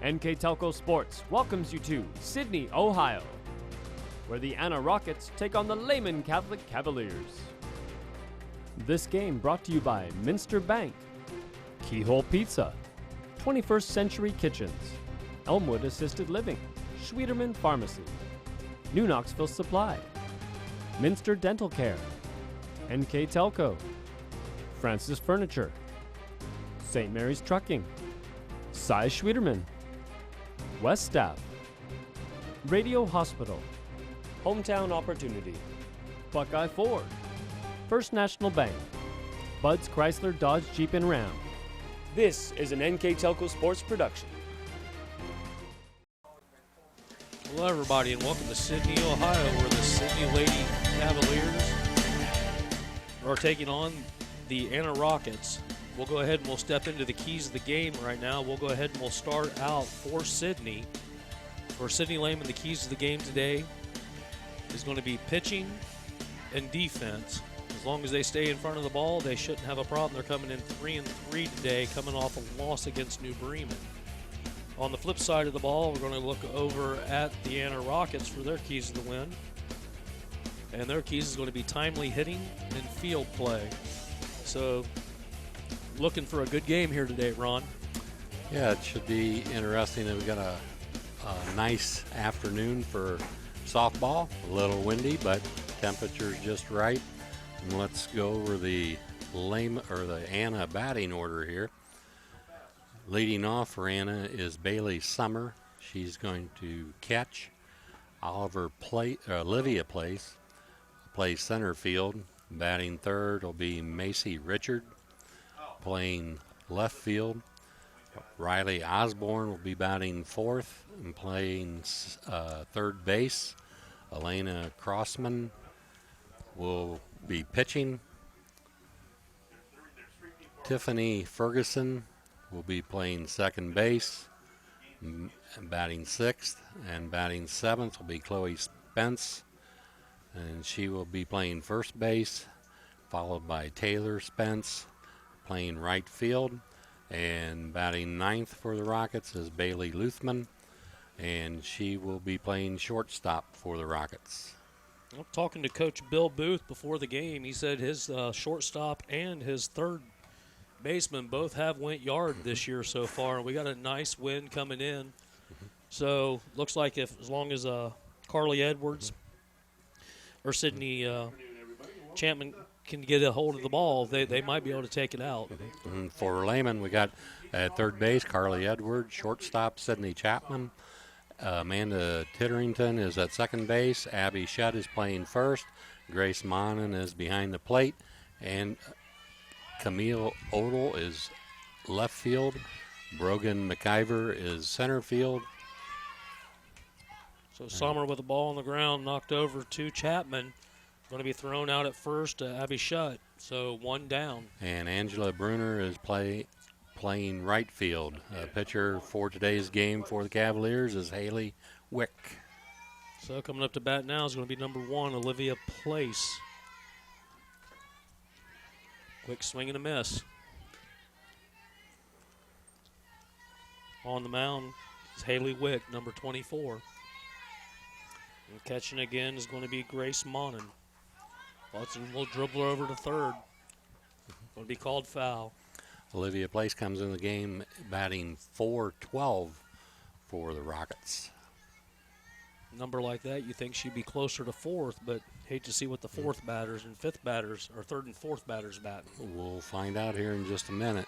NKTelco Sports welcomes you to Sydney, Ohio, where the Anna Rockets take on the Lehman Catholic Cavaliers. This game brought to you by Minster Bank, Keyhole Pizza, 21st Century Kitchens, Elmwood Assisted Living, Schwieterman Pharmacy, New Knoxville Supply, Minster Dental Care, NKTelco, Francis Furniture, St. Mary's Trucking, Cy Schwieterman, West Staff, Radio Hospital, Hometown Opportunity, Buckeye Ford, First National Bank, Bud's Chrysler Dodge Jeep and Ram. This is an NKTelco Sports production. Hello everybody and welcome to Sydney, Ohio, where the Sydney Lady Cavaliers are taking on the Anna Rockets. We'll go ahead and we'll step into the keys of the game right now. We'll go ahead and we'll start out for Sydney. For Sydney Lehman, the keys of the game today is going to be pitching and defense. As long as they stay in front of the ball, they shouldn't have a problem. They're coming in 3-3 today, coming off a loss against New Bremen. On the flip side of the ball, we're going to look over at the Anna Rockets for their keys of the win. And their keys is going to be timely hitting and field play. So, looking for a good game here today, Ron. Yeah, it should be interesting. We've got a nice afternoon for softball. A little windy, but temperature's just right. And let's go over the Anna batting order here. Leading off for Anna is Bailey Summer. She's going to catch. Olivia plays center field. Batting third will be Macy Richard. Playing left field. Riley Osborne will be batting fourth and playing third base. Elena Crossman will be pitching. Tiffany Ferguson will be playing second base, batting sixth, and batting seventh will be Chloe Spence, and she will be playing first base, followed by Taylor Spence playing right field, and batting ninth for the Rockets is Bailey Luthman, and she will be playing shortstop for the Rockets. I'm talking to Coach Bill Booth before the game. He said his shortstop and his third baseman both have went yard this year so far. We got a nice win coming in. So looks like as long as Carly Edwards or Sydney Chapman can get a hold of the ball, they might be able to take it out. And for Lehman, we got at third base Carly Edwards, shortstop Sydney Chapman. Amanda Titterington is at second base. Abby Shutt is playing first. Grace Monin is behind the plate. And Camille Odell is left field. Brogan McIver is center field. So Sommer with the ball on the ground, knocked over to Chapman. Going to be thrown out at first to Abby Shutt. So one down. And Angela Bruner is playing right field. Pitcher for today's game for the Cavaliers is Haley Wick. So coming up to bat now is going to be number 1, Olivia Place. Quick swing and a miss. On the mound is Haley Wick, number 24. And catching again is going to be Grace Monin. Watson will dribble over to third. Going to be called foul. Olivia Place comes in the game batting .412 for the Rockets. Number like that, you think she'd be closer to fourth, but hate to see what the fourth batters and fifth batters or third and fourth batters batting. We'll find out here in just a minute.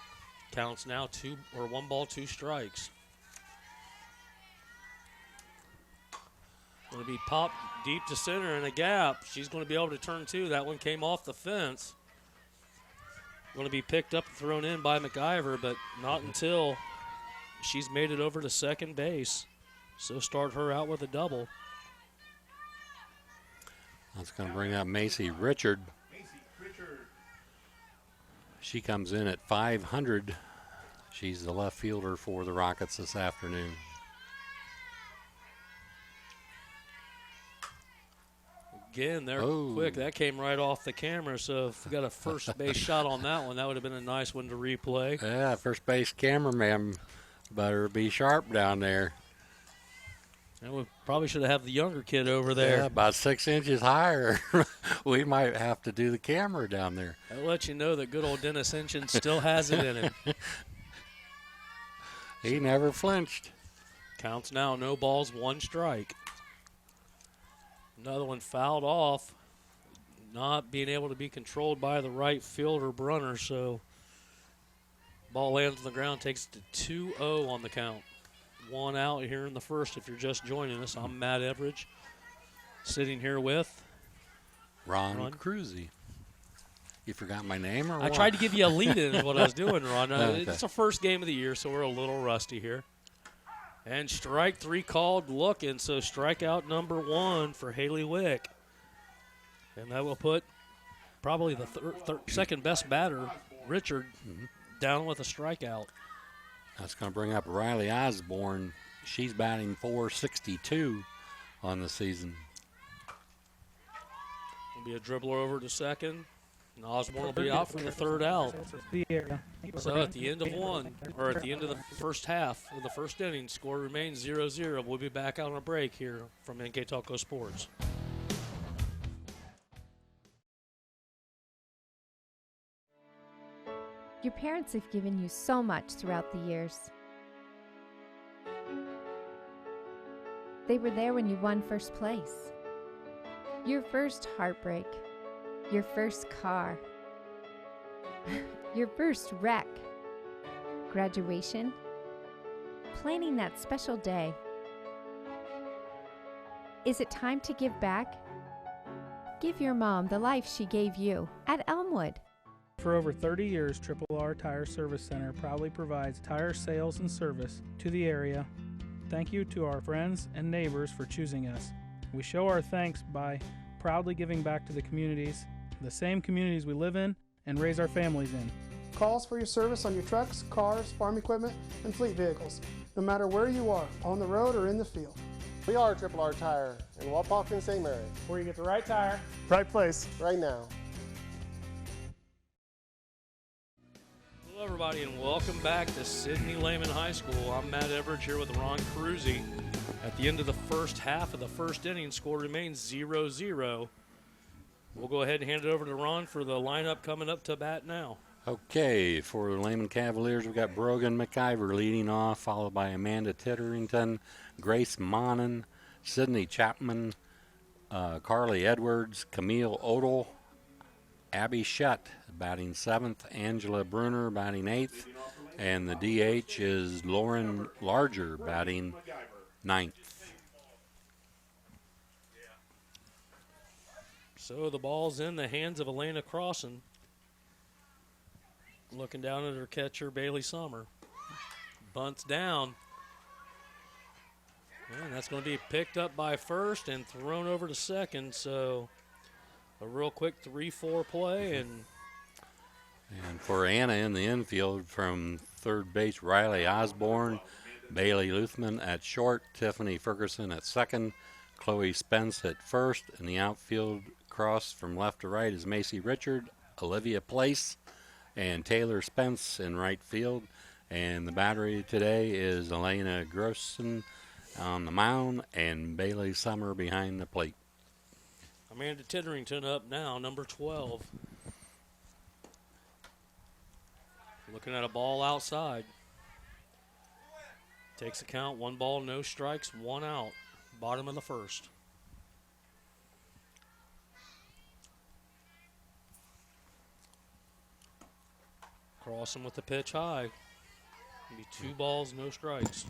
Counts now 1 ball, 2 strikes. Going to be popped deep to center in a gap. She's going to be able to turn 2. That one came off the fence. Going to be picked up and thrown in by McIver, but not until she's made it over to second base. So start her out with a double. That's going to bring up Macy Richard. She comes in at 500. She's the left fielder for the Rockets this afternoon. Again, they're quick. That came right off the camera, so if we got a first base shot on that one, that would have been a nice one to replay. Yeah, first base cameraman Better be sharp down there. And we probably should have the younger kid over there. Yeah, about 6 inches higher. We might have to do the camera down there. I'll let you know that good old Dennis Inchin still has it in him. He never flinched. Counts now, no balls, 1 strike. Another one fouled off, not being able to be controlled by the right fielder, Bruner, so ball lands on the ground, takes it to 2-0 on the count. 1 out here in the first if you're just joining us. I'm Matt Everidge, sitting here with Ron Cruzy. You forgot my name or what? I tried to give you a lead in is what I was doing, Ron. Okay. It's the first game of the year, so we're a little rusty here. And strike 3 called looking, so strikeout number 1 for Haley Wick. And that will put probably the second best batter, Richard, down with a strikeout. That's going to bring up Riley Osborne. She's batting .462 on the season. Will be a dribbler over to second. And Osborne will be out for the 3rd out. So at the end of at the end of the first half of the first inning, score remains 0-0. We'll be back on a break here from NKTelco Sports. Your parents have given you so much throughout the years. They were there when you won first place. Your first heartbreak. Your first car. Your first wreck. Graduation. Planning that special day. Is it time to give back? Give your mom the life she gave you at Elmwood. For over 30 years, R Tire Service Center proudly provides tire sales and service to the area. Thank you to our friends and neighbors for choosing us. We show our thanks by proudly giving back to the communities, the same communities we live in and raise our families in. Calls for your service on your trucks, cars, farm equipment, and fleet vehicles, no matter where you are, on the road or in the field. We are R Tire in Wapak and St. Mary. Where you get the right tire, right place, right now. Hello, everybody, and welcome back to Sidney Lehman High School. I'm Matt Everidge here with Ron Cruzy. At the end of the first half of the first inning, score remains 0-0. We'll go ahead and hand it over to Ron for the lineup coming up to bat now. Okay, for the Lehman Cavaliers, we've got Brogan McIver leading off, followed by Amanda Titterington, Grace Monin, Sydney Chapman, Carly Edwards, Camille Odell, Abby Shutt batting 7th, Angela Bruner batting 8th, and the DH is Lauren Larger batting 9th. So the ball's in the hands of Elena Crossan. Looking down at her catcher, Bailey Sommer. Bunts down. And that's going to be picked up by first and thrown over to second. So a real quick 3-4 play. And for Anna in the infield from third base, Riley Osborne, Bailey Luthman at short, Tiffany Ferguson at second, Chloe Spence at first, and the outfield cross from left to right is Macy Richard, Olivia Place, and Taylor Spence in right field. And the battery today is Elena Grosson on the mound and Bailey Summer behind the plate. Amanda Titterington up now, number 12. Looking at a ball outside. Takes a count, 1 ball, no strikes, 1 out. Bottom of the first. Crossing with the pitch high. Be 2 balls, no strikes.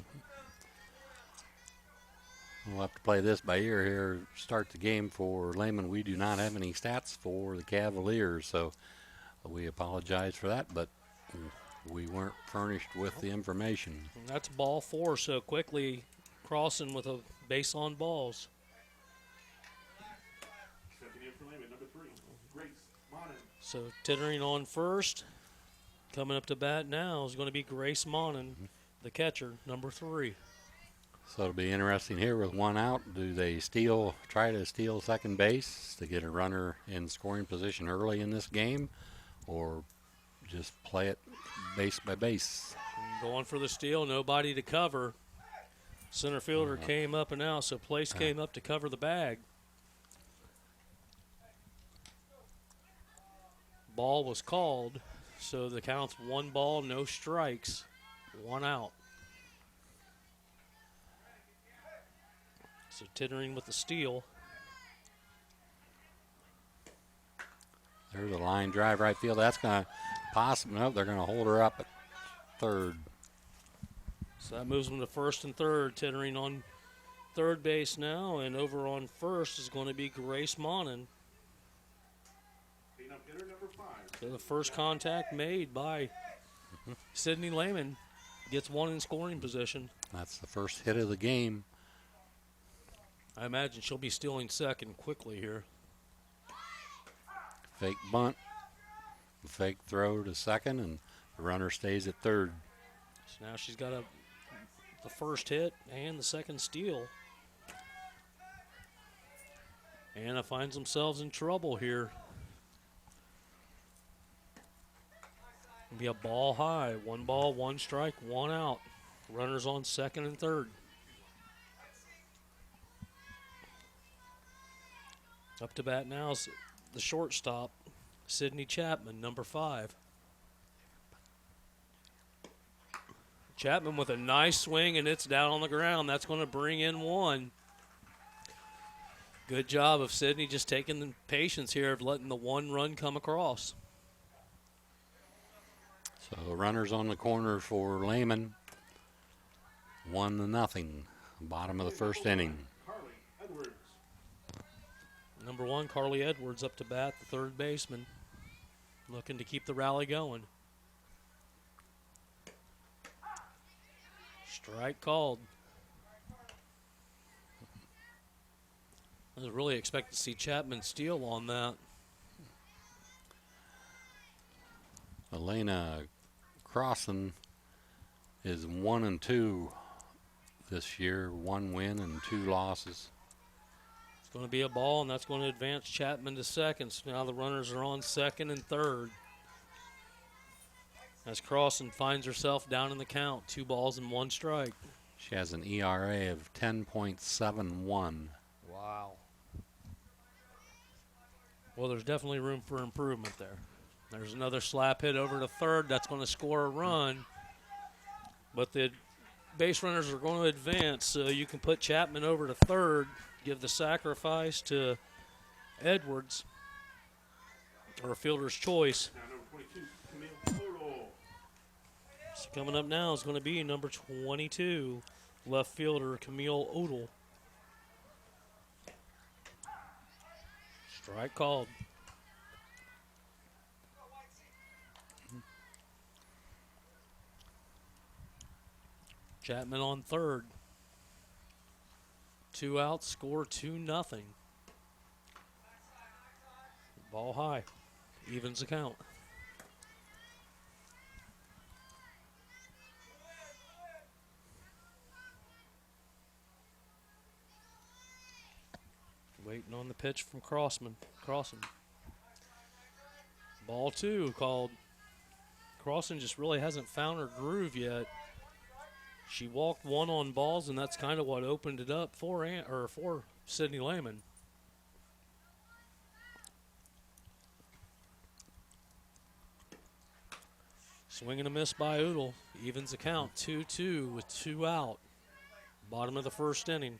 We'll have to play this by ear here. Start the game for Lehman. We do not have any stats for the Cavaliers, so we apologize for that, but we weren't furnished with the information. And that's ball 4, so quickly crossing with a base on balls. So Tittering on first. Coming up to bat now is going to be Grace Monin, the catcher, number 3. So it'll be interesting here with 1 out. Do they try to steal second base to get a runner in scoring position early in this game, or just play it base by base? Going for the steal, nobody to cover. Center fielder came up and out, so Place came up to cover the bag. Ball was called, so the count's 1 ball, no strikes, 1 out. So Tittering with the steal. There's a line drive right field. That's going to possibly, no, they're going to hold her up at third. So that moves them to first and third. Tittering on third base now, and over on first is going to be Grace Monin. So the first contact made by Sydney Lehman gets 1 in scoring position. That's the first hit of the game. I imagine she'll be stealing second quickly here. Fake bunt, fake throw to second, and the runner stays at third. So now she's got the first hit and the second steal. Anna finds themselves in trouble here. It'll be a ball high. 1 ball, 1 strike, 1 out. Runners on second and third. Up to bat now is the shortstop, Sydney Chapman, number 5. Chapman with a nice swing, and it's down on the ground. That's going to bring in 1. Good job of Sydney just taking the patience here of letting the 1 run come across. So runners on the corner for Lehman. 1-0. Bottom of the first inning. Number 1, Carly Edwards up to bat, the third baseman, looking to keep the rally going. Strike called. I was really expecting to see Chapman steal on that. Elena Crossan is 1-2 this year, 1 win and 2 losses. It's going to be a ball, and that's going to advance Chapman to second. So now the runners are on second and third. As Crossan finds herself down in the count, 2 balls and 1 strike. She has an ERA of 10.71. Wow. Well, there's definitely room for improvement there. There's another slap hit over to third. That's going to score a run. But the base runners are going to advance, so you can put Chapman over to third, give the sacrifice to Edwards, or a fielder's choice. So coming up now is going to be number 22, left fielder Camille Odell. Strike called. Chapman on third. 2 outs, score 2-0. Ball high. Evens the count. Waiting on the pitch from Crossan. Ball 2 called. Crossan just really hasn't found her groove yet. She walked 1 on balls, and that's kind of what opened it up for Sydney Lehman. Swing and a miss by Odell. Evens the count, 2-2 with 2 out. Bottom of the first inning.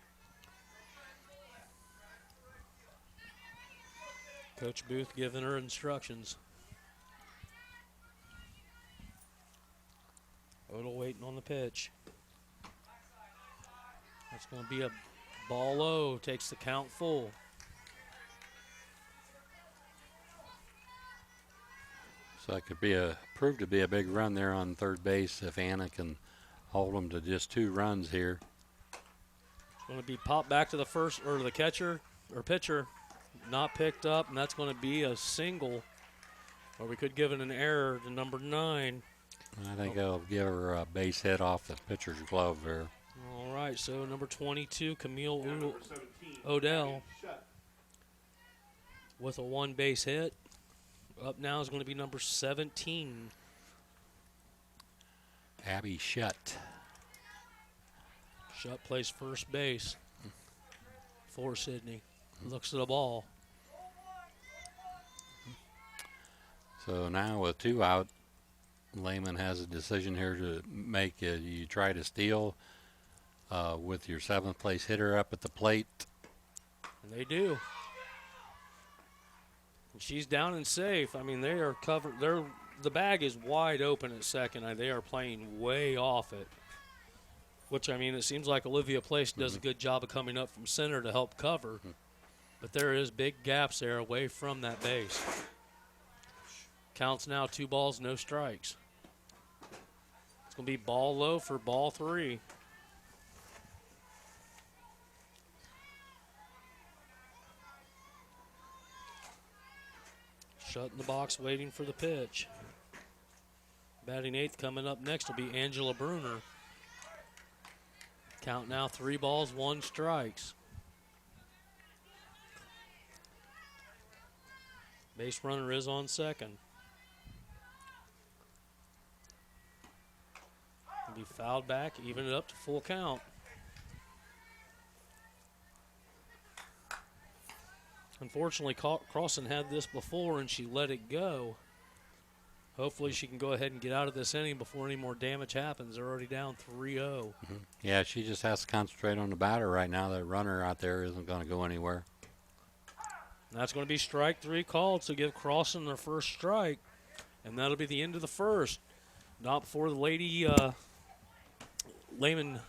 Coach Booth giving her instructions. Odell waiting on the pitch. That's going to be a ball low. Takes the count full. So it could be prove to be a big run there on third base if Anna can hold them to just 2 runs here. It's going to be popped back to the first or the catcher or pitcher, not picked up, and that's going to be a single. Or we could give it an error to number 9. I think I'll give her a base hit off the pitcher's glove there. All right, so number 22, Camille Odell, with a 1 base hit. Up now is going to be number 17. Abby Shutt. Shutt plays first base for Sydney. Looks at the ball. So now with 2 out, Lehman has a decision here to make. You try to steal with your 7th place hitter up at the plate. And they do. And she's down and safe. I mean, they are covered. The bag is wide open at second. They are playing way off it. Which, I mean, it seems like Olivia Place does a good job of coming up from center to help cover. But there is big gaps there away from that base. Counts now 2 balls, no strikes. It's going to be ball low for ball 3. Shut in the box, waiting for the pitch. Batting 8th coming up next will be Angela Bruner. Count now 3 balls, 1 strikes. Base runner is on second. Be fouled back, even it up to full count. Unfortunately, Crossan had this before and she let it go. Hopefully she can go ahead and get out of this inning before any more damage happens. They're already down 3-0. Yeah, she just has to concentrate on the batter right now. That runner out there isn't going to go anywhere. That's going to be strike 3 called, so give Crossan their first strike. And that'll be the end of the first. Not before the Lady Lehman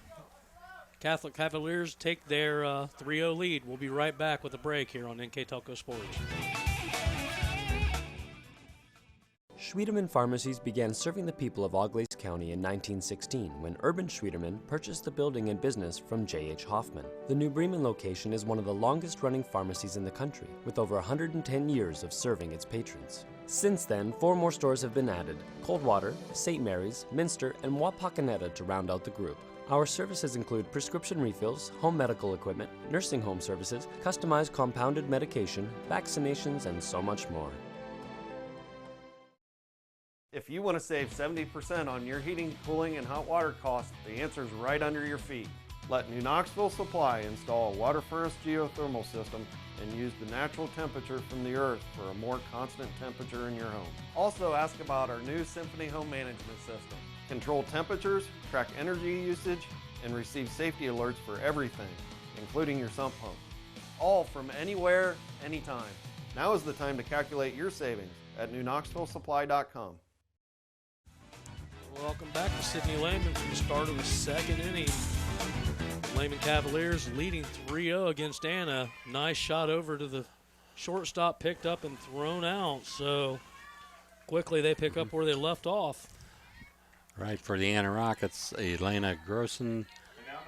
Catholic Cavaliers take their 3-0 lead. We'll be right back with a break here on NKTelco Sports. Schwiedemann Pharmacies began serving the people of Auglaize County in 1916 when Urban Schwiedemann purchased the building and business from J.H. Hoffman. The New Bremen location is one of the longest-running pharmacies in the country, with over 110 years of serving its patrons. Since then, 4 more stores have been added: Coldwater, St. Mary's, Minster, and Wapakoneta to round out the group. Our services include prescription refills, home medical equipment, nursing home services, customized compounded medication, vaccinations, and so much more. If you want to save 70% on your heating, cooling, and hot water costs, the answer is right under your feet. Let New Knoxville Supply install a water furnace geothermal system and use the natural temperature from the earth for a more constant temperature in your home. Also ask about our new Symphony home management system. Control temperatures, track energy usage, and receive safety alerts for everything, including your sump pump. All from anywhere, anytime. Now is the time to calculate your savings at newknoxvillesupply.com. Welcome back to Sydney Lehman from the start of the second inning. Lehman Cavaliers leading 3-0 against Anna. Nice shot over to the shortstop, picked up and thrown out. So quickly they pick up where they left off. Right, for the Anna Rockets, Elena Grossen,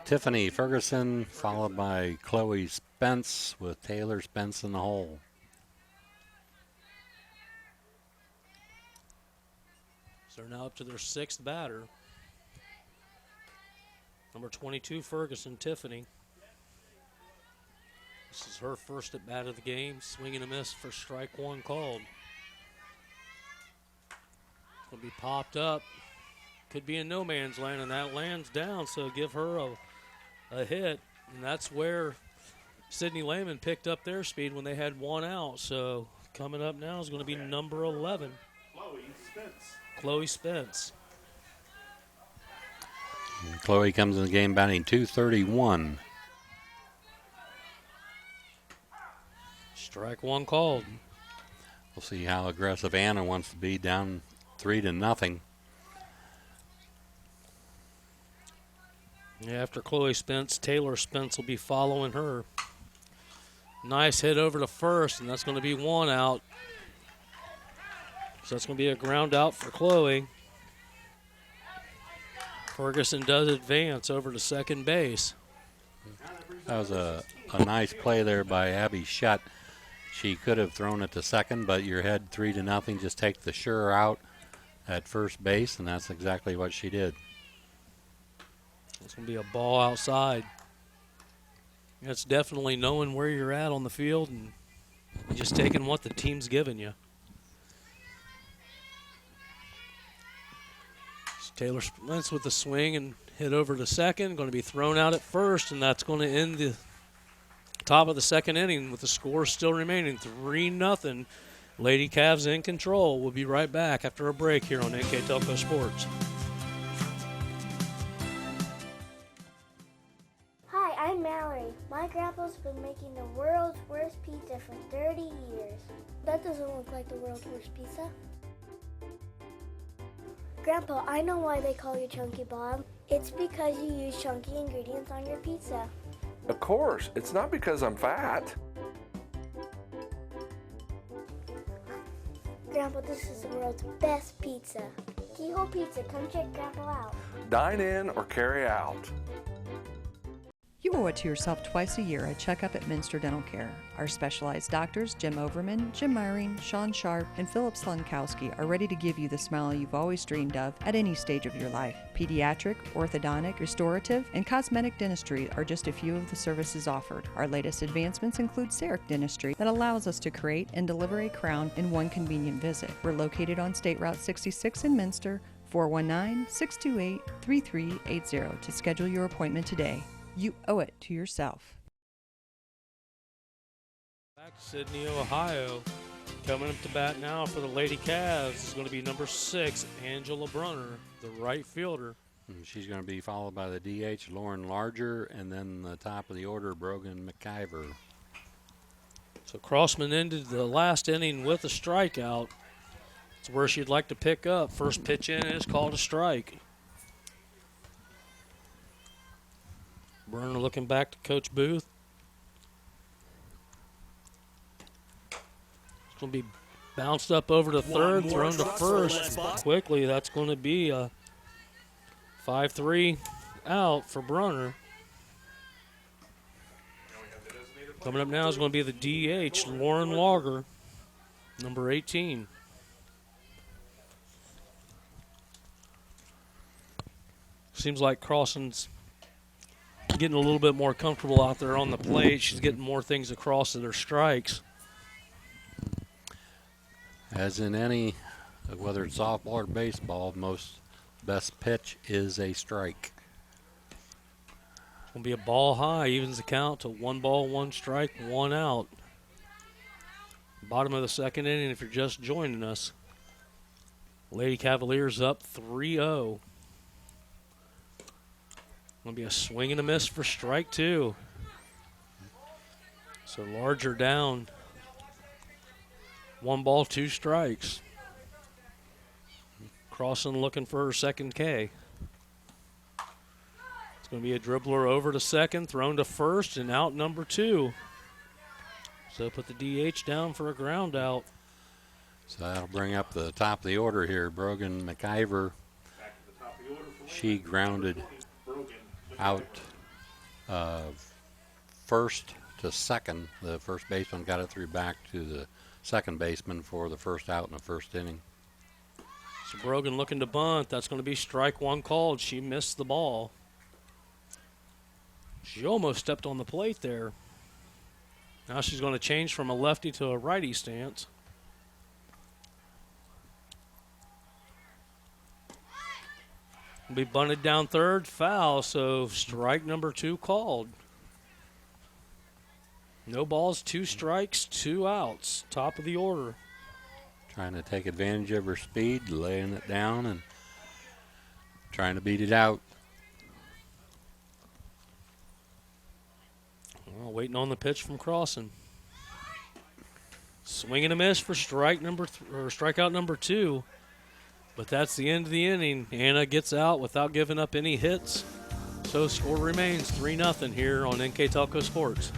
Tiffany Ferguson, followed by Chloe Spence with Taylor Spence in the hole. So they're now up to their 6th batter. Number 22, Ferguson, Tiffany. This is her first at bat of the game. Swing and a miss for strike 1 called. It's going to be popped up. Could be in no man's land, and that lands down, so give her a hit. And that's where Sydney Lehman picked up their speed when they had 1 out. So coming up now is going to be number 11. Chloe Spence. And Chloe comes in the game batting .231. Strike 1 called. We'll see how aggressive Anna wants to be, down 3-0. Yeah, after Chloe Spence, Taylor Spence will be following her. Nice hit over to first, and that's going to be 1 out. So that's going to be a ground out for Chloe. Ferguson does advance over to second base. That was a nice play there by Abby Shutt. She could have thrown it to second, but you're ahead 3-0. Just take the sure out at first base, and that's exactly what she did. It's going to be a ball outside. It's definitely knowing where you're at on the field and just taking what the team's giving you. Taylor Spence with the swing and hit over to second. Going to be thrown out at first, and that's going to end the top of the second inning with the score still remaining 3-0. Lady Cavs in control. We'll be right back after a break here on NKTelco Sports. Hi, I'm Mallory. My grandpa's been making the world's worst pizza for 30 years. That doesn't look like the world's worst pizza. Grandpa, I know why they call you Chunky Bob. It's because you use chunky ingredients on your pizza. Of course, it's not because I'm fat. Grandpa, this is the world's best pizza. Keyhole Pizza, come check Grandpa out. Dine in or carry out. You owe it to yourself twice a year a checkup at Minster Dental Care. Our specialized doctors, Jim Overman, Jim Myring, Sean Sharp, and Philip Slunkowski, are ready to give you the smile you've always dreamed of at any stage of your life. Pediatric, orthodontic, restorative, and cosmetic dentistry are just a few of the services offered. Our latest advancements include CEREC dentistry that allows us to create and deliver a crown in one convenient visit. We're located on State Route 66 in Minster, 419-628-3380 to schedule your appointment today. You owe it to yourself. Back to Sydney, Ohio. Coming up to bat now for the Lady Cavs is going to be number 6, Angela Bruner, the right fielder. She's going to be followed by the DH, Lauren Larger, and then the top of the order, Brogan McIver. So Crossman ended the last inning with a strikeout. It's where she'd like to pick up. First pitch in is called a strike. Bruner looking back to Coach Booth. It's going to be bounced up over to third, thrown to first quickly. That's going to be a 5-3 out for Bruner. Coming up now is going to be the DH, Lauren Lager, number 18. Seems like Crossan's getting a little bit more comfortable out there on the plate. She's getting more things across to their strikes. As in any, whether it's softball or baseball, most best pitch is a strike. It's going to be a ball high, evens the count to 1 ball, 1 strike, 1 out. Bottom of the second inning if you're just joining us. Lady Cavaliers up 3-0. Going to be a swing and a miss for strike 2. So Larger down. 1 ball, 2 strikes. Crossan looking for her second K. It's going to be a dribbler over to second, thrown to first, and out number 2. So put the DH down for a ground out. So that'll bring up the top of the order here. Brogan McIver. She grounded out first to second. The first baseman got it through back to the second baseman for the first out in the first inning. So Brogan looking to bunt. That's going to be strike 1 called. She missed the ball. She almost stepped on the plate there. Now she's going to change from a lefty to a righty stance. Be bunted down third, foul, so strike number 2 called. No balls, 2 strikes, 2 outs. Top of the order. Trying to take advantage of her speed, laying it down and trying to beat it out. Well, waiting on the pitch from Crossan. Swing and a miss for strikeout number 2. But that's the end of the inning. Anna gets out without giving up any hits. So score remains 3-0 here on NKTelco Sports.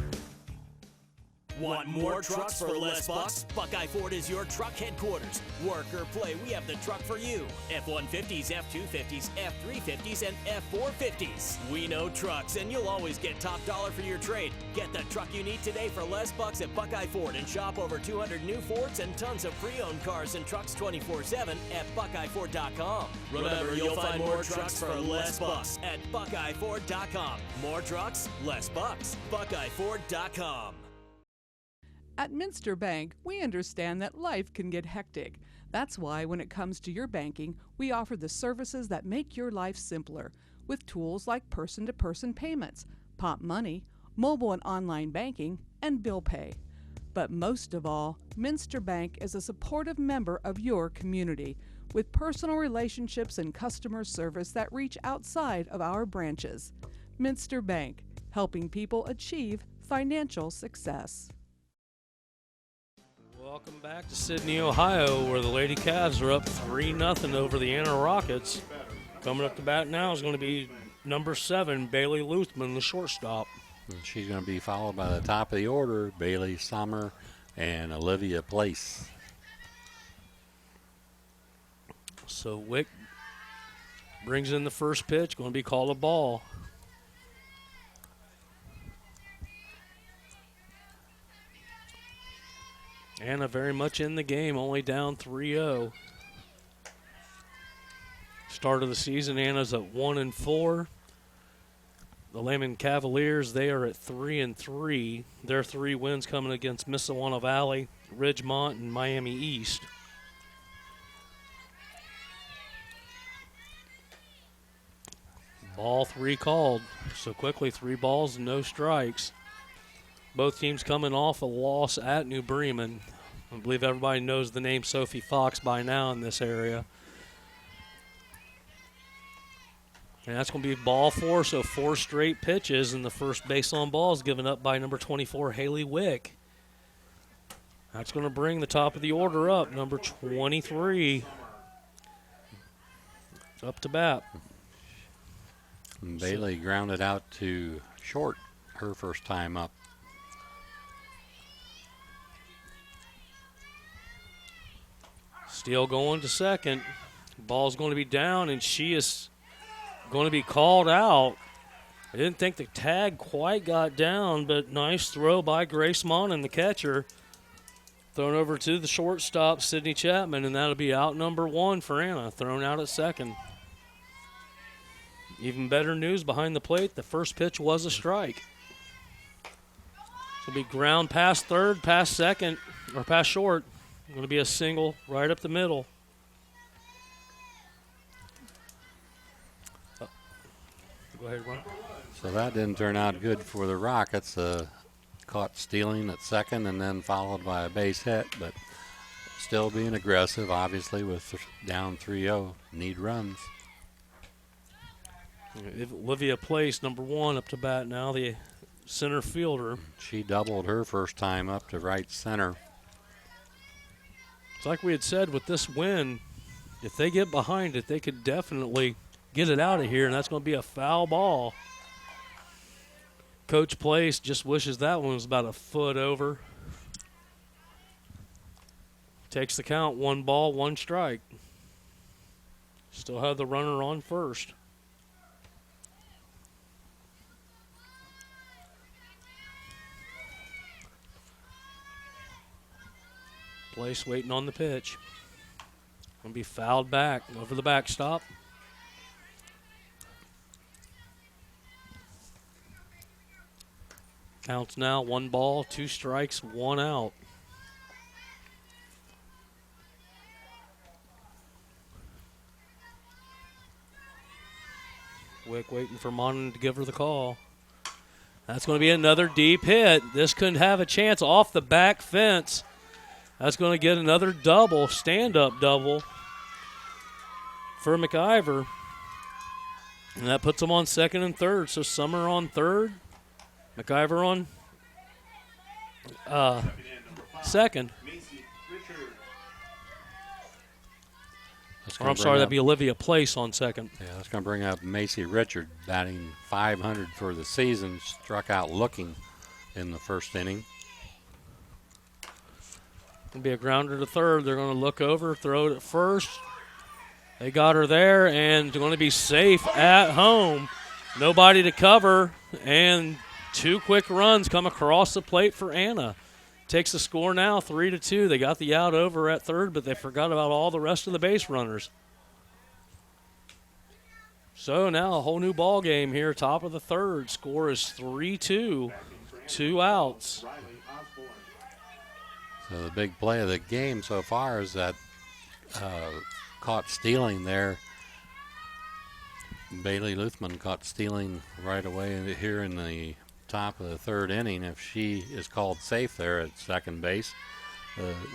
Want more trucks for less bucks? Buckeye Ford is your truck headquarters. Work or play, we have the truck for you. F-150s, F-250s, F-350s, and F-450s. We know trucks, and you'll always get top dollar for your trade. Get the truck you need today for less bucks at Buckeye Ford and shop over 200 new Fords and tons of pre-owned cars and trucks 24/7 at BuckeyeFord.com. Remember, you'll find more trucks for less bucks at BuckeyeFord.com. More trucks, less bucks. BuckeyeFord.com. At Minster Bank, we understand that life can get hectic. That's why when it comes to your banking, we offer the services that make your life simpler with tools like person-to-person payments, Pop Money, mobile and online banking, and bill pay. But most of all, Minster Bank is a supportive member of your community with personal relationships and customer service that reach outside of our branches. Minster Bank, helping people achieve financial success. Welcome back to Sydney, Ohio, where the Lady Cavs are up 3-0 over the Anna Rockets. Coming up to bat now is going to be number 7, Bailey Luthman, the shortstop. And she's going to be followed by the top of the order, Bailey Sommer and Olivia Place. So Wick brings in the first pitch, going to be called a ball. Anna very much in the game, only down 3-0. Start of the season, Anna's at 1-4. The Lehman Cavaliers, they are at 3-3. Their 3 wins coming against Mississauga Valley, Ridgemont, and Miami East. Ball 3 called. So quickly, 3 balls and no strikes. Both teams coming off a loss at New Bremen. I believe everybody knows the name Sophie Fox by now in this area. And that's going to be ball 4, so 4 straight pitches, and the first base on ball is given up by number 24, Haley Wick. That's going to bring the top of the order up, number 23. Up to bat. And Bailey grounded out to short her first time up. Steele going to second. Ball's going to be down, and she is going to be called out. I didn't think the tag quite got down, but nice throw by Grace Monin, the catcher. Thrown over to the shortstop, Sydney Chapman, and that'll be out number 1 for Anna, thrown out at second. Even better news behind the plate, the first pitch was a strike. It'll be ground past third, past second, or past short. Going to be a single right up the middle. Go ahead, Ron. So that didn't turn out good for the Rockets. Caught stealing at second and then followed by a base hit, but still being aggressive, obviously, with down 3-0. Need runs. Olivia Place, number 1, up to bat now, the center fielder. She doubled her first time up to right center. It's like we had said with this win, if they get behind it, they could definitely get it out of here, and that's going to be a foul ball. Coach Place just wishes that one was about a foot over. Takes the count, 1 ball, 1 strike. Still have the runner on first. Place waiting on the pitch. Going to be fouled back over the backstop. Counts now 1 ball, 2 strikes, 1 out. Wick waiting for Monin to give her the call. That's going to be another deep hit. This couldn't have a chance off the back fence. That's going to get another double, stand-up double for McIver. And that puts them on second and third. So Summer on third, McIver on second. Or I'm sorry, that'd be Olivia Place on second. Yeah, that's going to bring up Macy Richard, batting .500 for the season. Struck out looking in the first inning. Going to be a grounder to third. They're going to look over, throw it at first. They got her there, and they're going to be safe at home. Nobody to cover, and 2 quick runs come across the plate for Anna. Takes the score now, 3-2. They got the out over at third, but they forgot about all the rest of the base runners. So now a whole new ball game here, top of the third. Score is 3-2, 2 outs. So the big play of the game so far is that caught stealing there. Bailey Luthman caught stealing right away here in the top of the third inning. If she is called safe there at second base,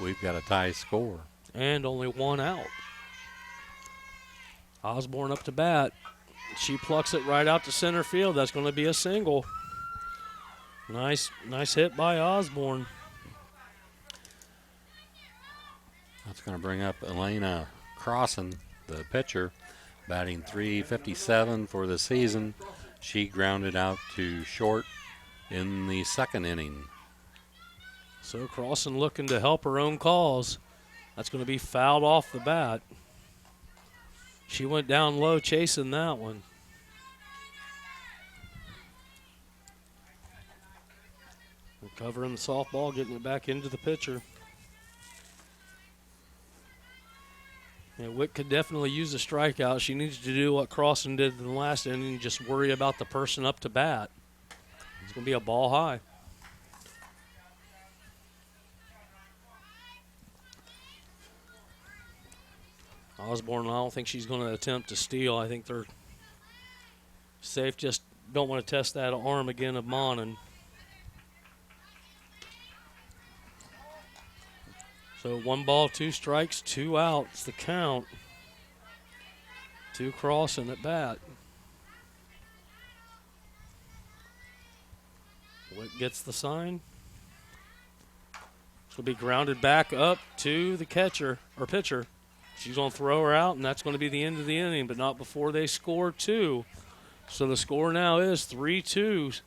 we've got a tie score. And only one out. Osborne up to bat. She plucks it right out to center field. That's going to be a single. Nice hit by Osborne. That's going to bring up Elena Crossan, the pitcher, batting .357 for the season. She grounded out to short in the second inning. So Crossan looking to help her own cause. That's going to be fouled off the bat. She went down low chasing that one. Recovering the softball, getting it back into the pitcher. Yeah, Wick could definitely use a strikeout. She needs to do what Crossan did in the last inning, just worry about the person up to bat. It's going to be a ball high. Osborne, I don't think she's going to attempt to steal. I think they're safe. Just don't want to test that arm again of Monin. So 1 ball, 2 strikes, 2 outs, the count. 2 Crossan at bat. Wick gets the sign. This will be grounded back up to the catcher or pitcher. She's going to throw her out, and that's going to be the end of the inning, but not before they score 2. So the score now is 3-2.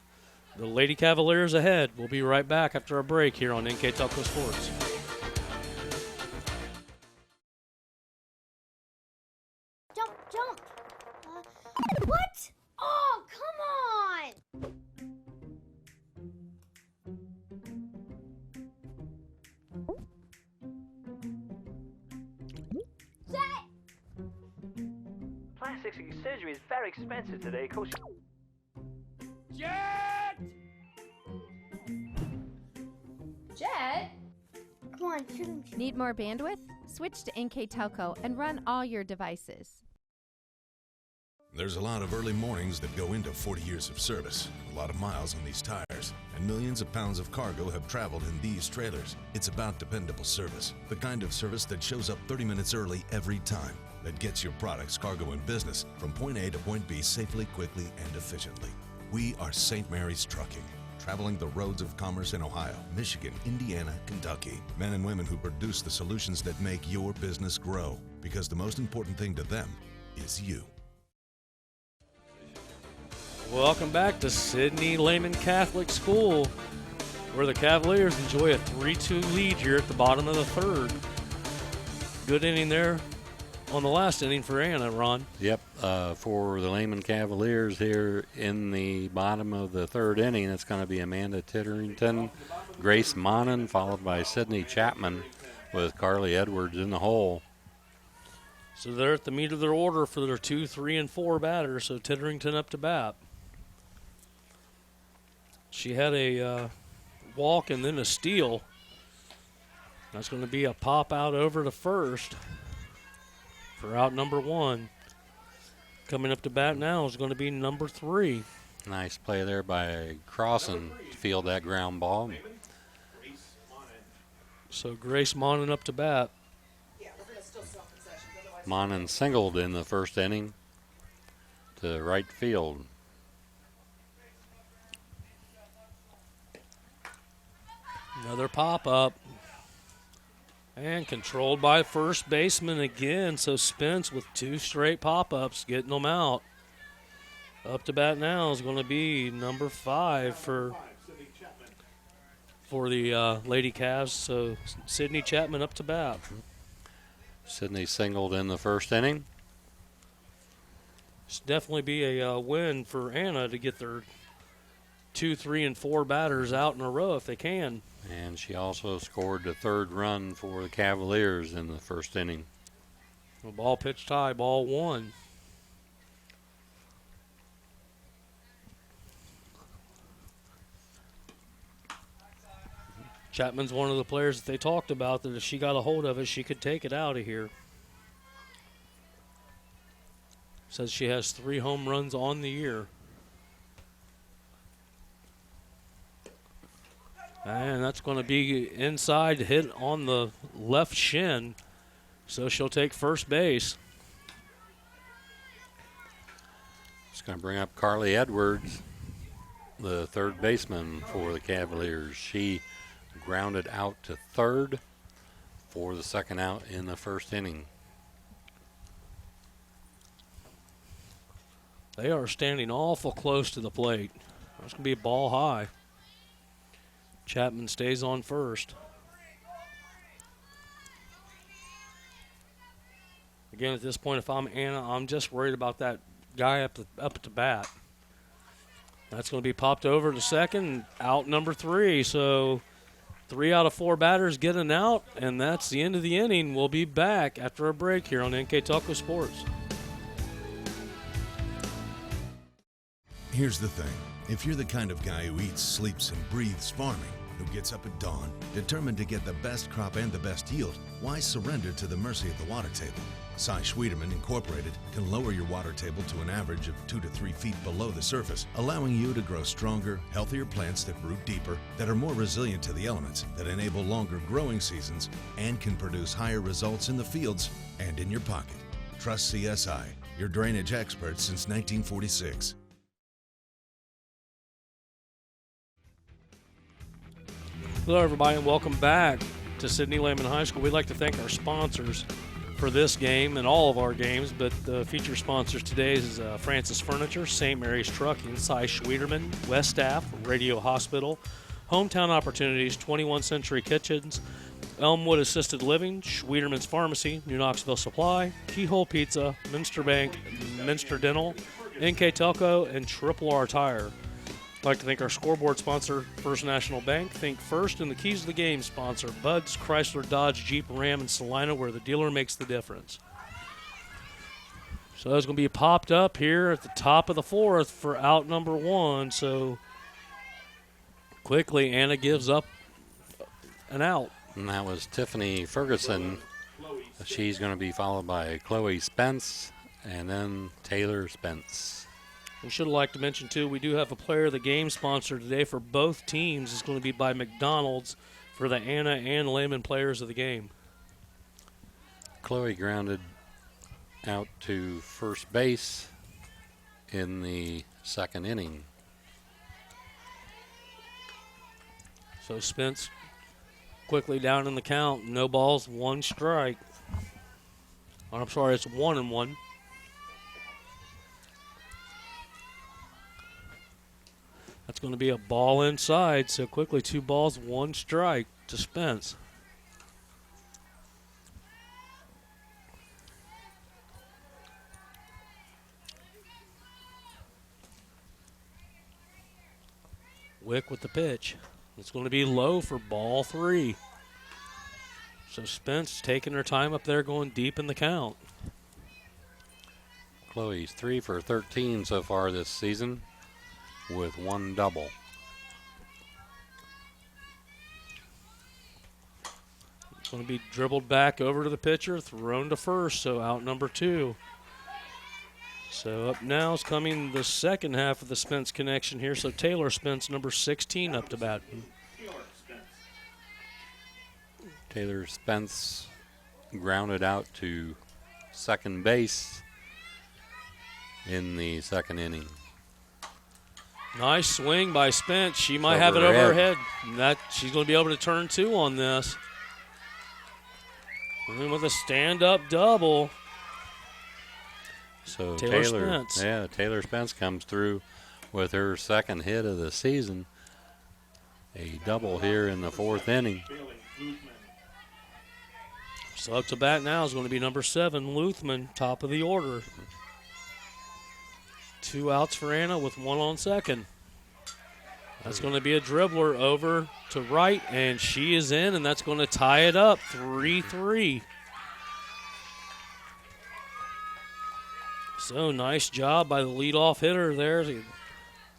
The Lady Cavaliers ahead. We'll be right back after a break here on NKTelco Sports. Jump! What? Oh, come on! Plastic surgery is very expensive today. It costs... Jet! Come on, shoot him. Need more bandwidth? Switch to NKTelco and run all your devices. There's a lot of early mornings that go into 40 years of service, a lot of miles on these tires, and millions of pounds of cargo have traveled in these trailers. It's about dependable service, the kind of service that shows up 30 minutes early every time, that gets your products, cargo, and business from point A to point B safely, quickly, and efficiently. We are St. Mary's Trucking, traveling the roads of commerce in Ohio, Michigan, Indiana, Kentucky. Men and women who produce the solutions that make your business grow, because the most important thing to them is you. Welcome back to Sidney Lehman Catholic School, where the Cavaliers enjoy a 3-2 lead here at the bottom of the third. Good inning there on the last inning for Anna, Ron. Yep, for the Lehman Cavaliers here in the bottom of the third inning, it's going to be Amanda Titterington, Grace Monin, followed by Sydney Chapman with Carly Edwards in the hole. So they're at the meat of their order for their 2, 3, and 4 batters, so Titterington up to bat. She had a walk and then a steal. That's going to be a pop out over to first for out number 1. Coming up to bat now is going to be number 3. Nice play there by Crossan to field that ground ball. So Grace Monin up to bat. Monin singled in the first inning to right field. Another pop-up. And controlled by first baseman again. So Spence with 2 straight pop-ups, getting them out. Up to bat now is going to be number 5 for the Lady Cavs. So Sydney Chapman up to bat. Sydney singled in the first inning. It's definitely be a win for Anna to get their 2, 3, and 4 batters out in a row if they can. And she also scored the 3rd run for the Cavaliers in the first inning. A ball pitch tie, ball 1. Chapman's one of the players that they talked about that if she got a hold of it, she could take it out of here. Says she has 3 home runs on the year. And that's going to be inside, hit on the left shin. So she'll take first base. It's going to bring up Carly Edwards, the third baseman for the Cavaliers. She grounded out to third for the second out in the first inning. They are standing awful close to the plate. That's going to be a ball high. Chapman stays on first. Again, at this point, if I'm Anna, I'm just worried about that guy up at the bat. That's going to be popped over to second, out number 3. So 3 out of 4 batters get an out, and that's the end of the inning. We'll be back after a break here on NKTelco Sports. Here's the thing. If you're the kind of guy who eats, sleeps, and breathes farming, who gets up at dawn, determined to get the best crop and the best yield, why surrender to the mercy of the water table? Cy Schwieterman Incorporated can lower your water table to an average of 2 to 3 feet below the surface, allowing you to grow stronger, healthier plants that root deeper, that are more resilient to the elements, that enable longer growing seasons, and can produce higher results in the fields and in your pocket. Trust CSI, your drainage experts since 1946. Hello, everybody, and welcome back to Sidney Lehman High School. We'd like to thank our sponsors for this game and all of our games, but the feature sponsors today is Francis Furniture, St. Mary's Trucking, Cy Schwieterman, West Staff, Radio Hospital, Hometown Opportunities, 21st Century Kitchens, Elmwood Assisted Living, Schwieterman's Pharmacy, New Knoxville Supply, Keyhole Pizza, Minster Bank, Minster Dental, NKTelco, and Triple R Tire. I'd like to thank our scoreboard sponsor, First National Bank. Think First, and the keys to the game sponsor, Bud's, Chrysler, Dodge, Jeep, Ram, and Salina, where the dealer makes the difference. So it's going to be popped up here at the top of the 4th for out number 1. So quickly, Anna gives up an out. And that was Tiffany Ferguson. She's going to be followed by Chloe Spence and then Taylor Spence. We should like to mention, too, we do have a player of the game sponsor today for both teams. It's going to be by McDonald's for the Anna and Lehman players of the game. Chloe grounded out to first base in the second inning. So Spence quickly down in the count. No balls, 1 strike. Oh, I'm sorry, it's 1-1. That's going to be a ball inside, so quickly 2 balls, 1 strike to Spence. Wick with the pitch. It's going to be low for ball 3. So Spence taking her time up there, going deep in the count. Chloe's 3 for 13 so far this season, with 1 double. It's going to be dribbled back over to the pitcher, thrown to first, so out number 2. So up now is coming the second half of the Spence connection here. So Taylor Spence, number 16, up to bat. Taylor Spence grounded out to second base in the second inning. Nice swing by Spence. She might have it over her head. She's going to be able to turn 2 on this. And with a stand-up double. So Taylor Spence. Yeah, Taylor Spence comes through with her second hit of the season. A double here in the 4th inning. So up to bat now is going to be number 7, Luthman, top of the order. 2 outs for Anna with 1 on second. That's going to be a dribbler over to right, and she is in, and that's going to tie it up, 3-3. So nice job by the leadoff hitter there to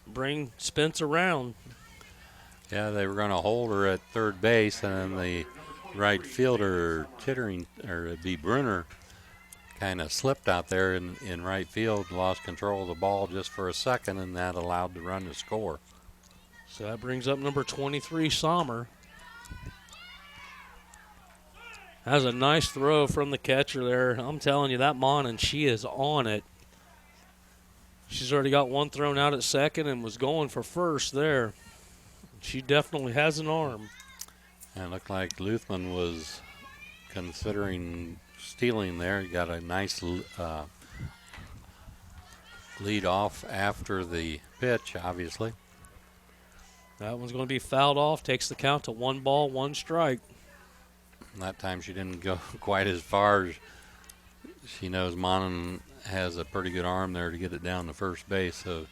bring Spence around. Yeah, they were going to hold her at third base, and then the right fielder, Titterington, or it'd be Bruner, kind of slipped out there in right field, lost control of the ball just for a second, and that allowed the run to score. So that brings up number 23, Sommer. Has a nice throw from the catcher there. I'm telling you, that Monin, she is on it. She's already got one thrown out at second and was going for first there. She definitely has an arm. And it looked like Luthman was considering stealing there. He got a nice lead off after the pitch, obviously. That one's going to be fouled off, takes the count to 1 ball, 1 strike. That time she didn't go quite as far. She knows Monin has a pretty good arm there to get it down to first base, so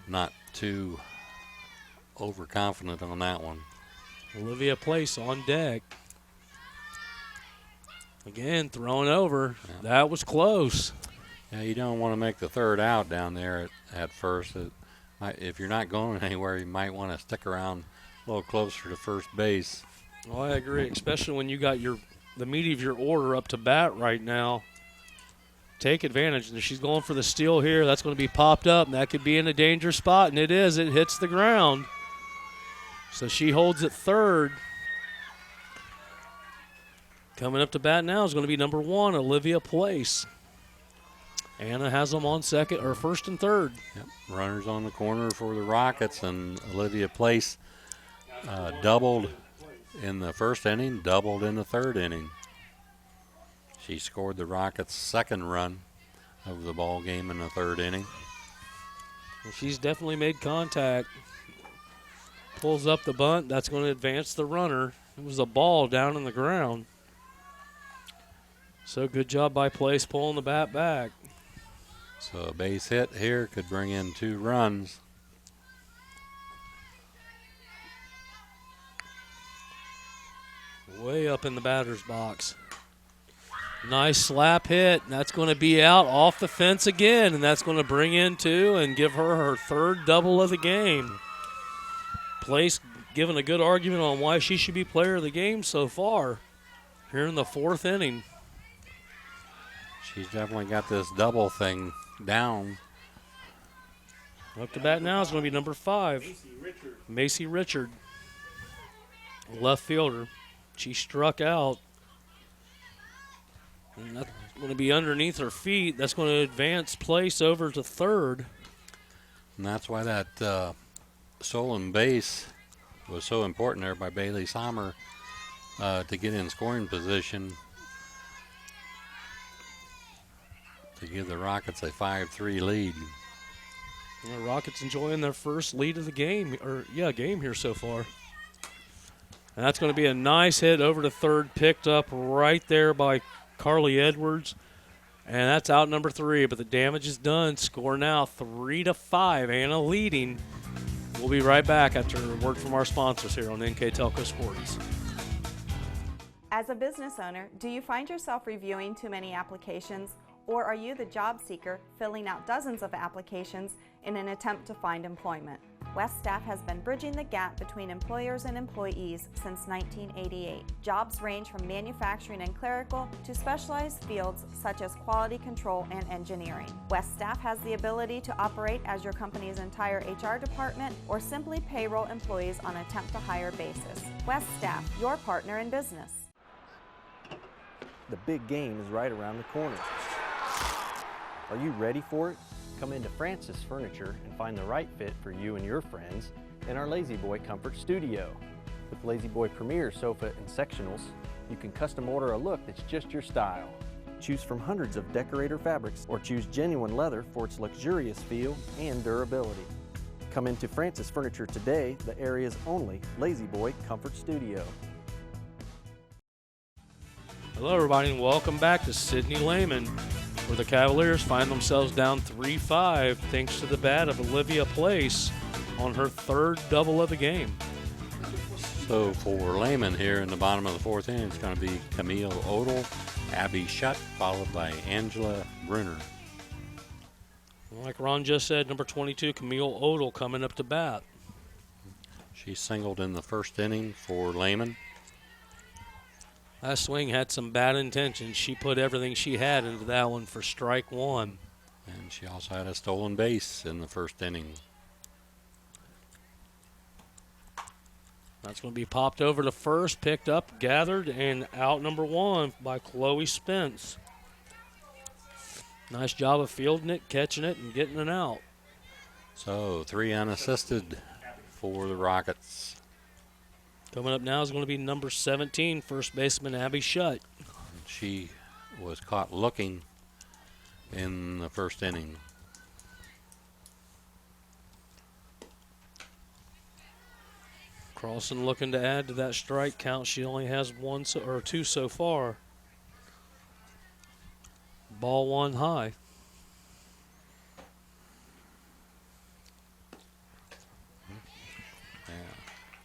not too overconfident on that one. Olivia Place on deck. Again, thrown over. Yeah. That was close. Yeah, you don't want to make the third out down there at first. If you're not going anywhere, you might want to stick around a little closer to first base. Oh, I agree, especially when you got the meat of your order up to bat right now. Take advantage. And she's going for the steal here. That's going to be popped up, and that could be in a danger spot, and it is. It hits the ground. So she holds it third. Coming up to bat now is going to be number 1, Olivia Place. Anna has them on second or first and third. Yep. Runners on the corner for the Rockets, and Olivia Place doubled in the first inning, doubled in the third inning. She scored the Rockets' second run of the ball game in the third inning. Well, she's definitely made contact. Pulls up the bunt. That's going to advance the runner. It was a ball down in the ground. So good job by Place pulling the bat back. So a base hit here could bring in 2 runs. Way up in the batter's box. Nice slap hit. That's going to be out off the fence again, and that's going to bring in 2 and give her third double of the game. Place giving a good argument on why she should be player of the game so far here in the 4th inning. She's definitely got this double thing down. Up to bat now is going to be number 5, Macy Richard, left fielder. She struck out. And that's going to be underneath her feet. That's going to advance Place over to third. And that's why that stolen base was so important there by Bailey Sommer to get in scoring position to give the Rockets a 5-3 lead. The Rockets enjoying their first lead of the game, game here so far. And that's going to be a nice hit over to third, picked up right there by Carly Edwards. And that's out number 3, but the damage is done. Score now 3-5. Anna leading. We'll be right back after a word from our sponsors here on NKTelco Sports. As a business owner, do you find yourself reviewing too many applications? Or are you the job seeker filling out dozens of applications in an attempt to find employment? West Staff has been bridging the gap between employers and employees since 1988. Jobs range from manufacturing and clerical to specialized fields such as quality control and engineering. West Staff has the ability to operate as your company's entire HR department or simply payroll employees on a temp-to-hire basis. West Staff, your partner in business. The big game is right around the corner. Are you ready for it? Come into Francis Furniture and find the right fit for you and your friends in our Lazy Boy Comfort Studio. With Lazy Boy Premier sofa and sectionals, you can custom order a look that's just your style. Choose from hundreds of decorator fabrics or choose genuine leather for its luxurious feel and durability. Come into Francis Furniture today, the area's only Lazy Boy Comfort Studio. Hello everybody and welcome back to Sidney Lehman, where the Cavaliers find themselves down 3-5 thanks to the bat of Olivia Place on her third double of the game. So for Lehman here in the bottom of the 4th inning, it's going to be Camille Odell, Abby Shutt, followed by Angela Bruner. Like Ron just said, number 22, Camille Odell coming up to bat. She singled in the first inning for Lehman. That swing had some bad intentions. She put everything she had into that one for strike one. And she also had a stolen base in the first inning. That's going to be popped over to first, picked up, gathered, and out number one by Chloe Spence. Nice job of fielding it, catching it, and getting it out. So 3 unassisted for the Rockets. Coming up now is going to be number 17, first baseman Abby Shutt. She was caught looking in the first inning. Carlson looking to add to that strike count. She only has two so far. Ball one high.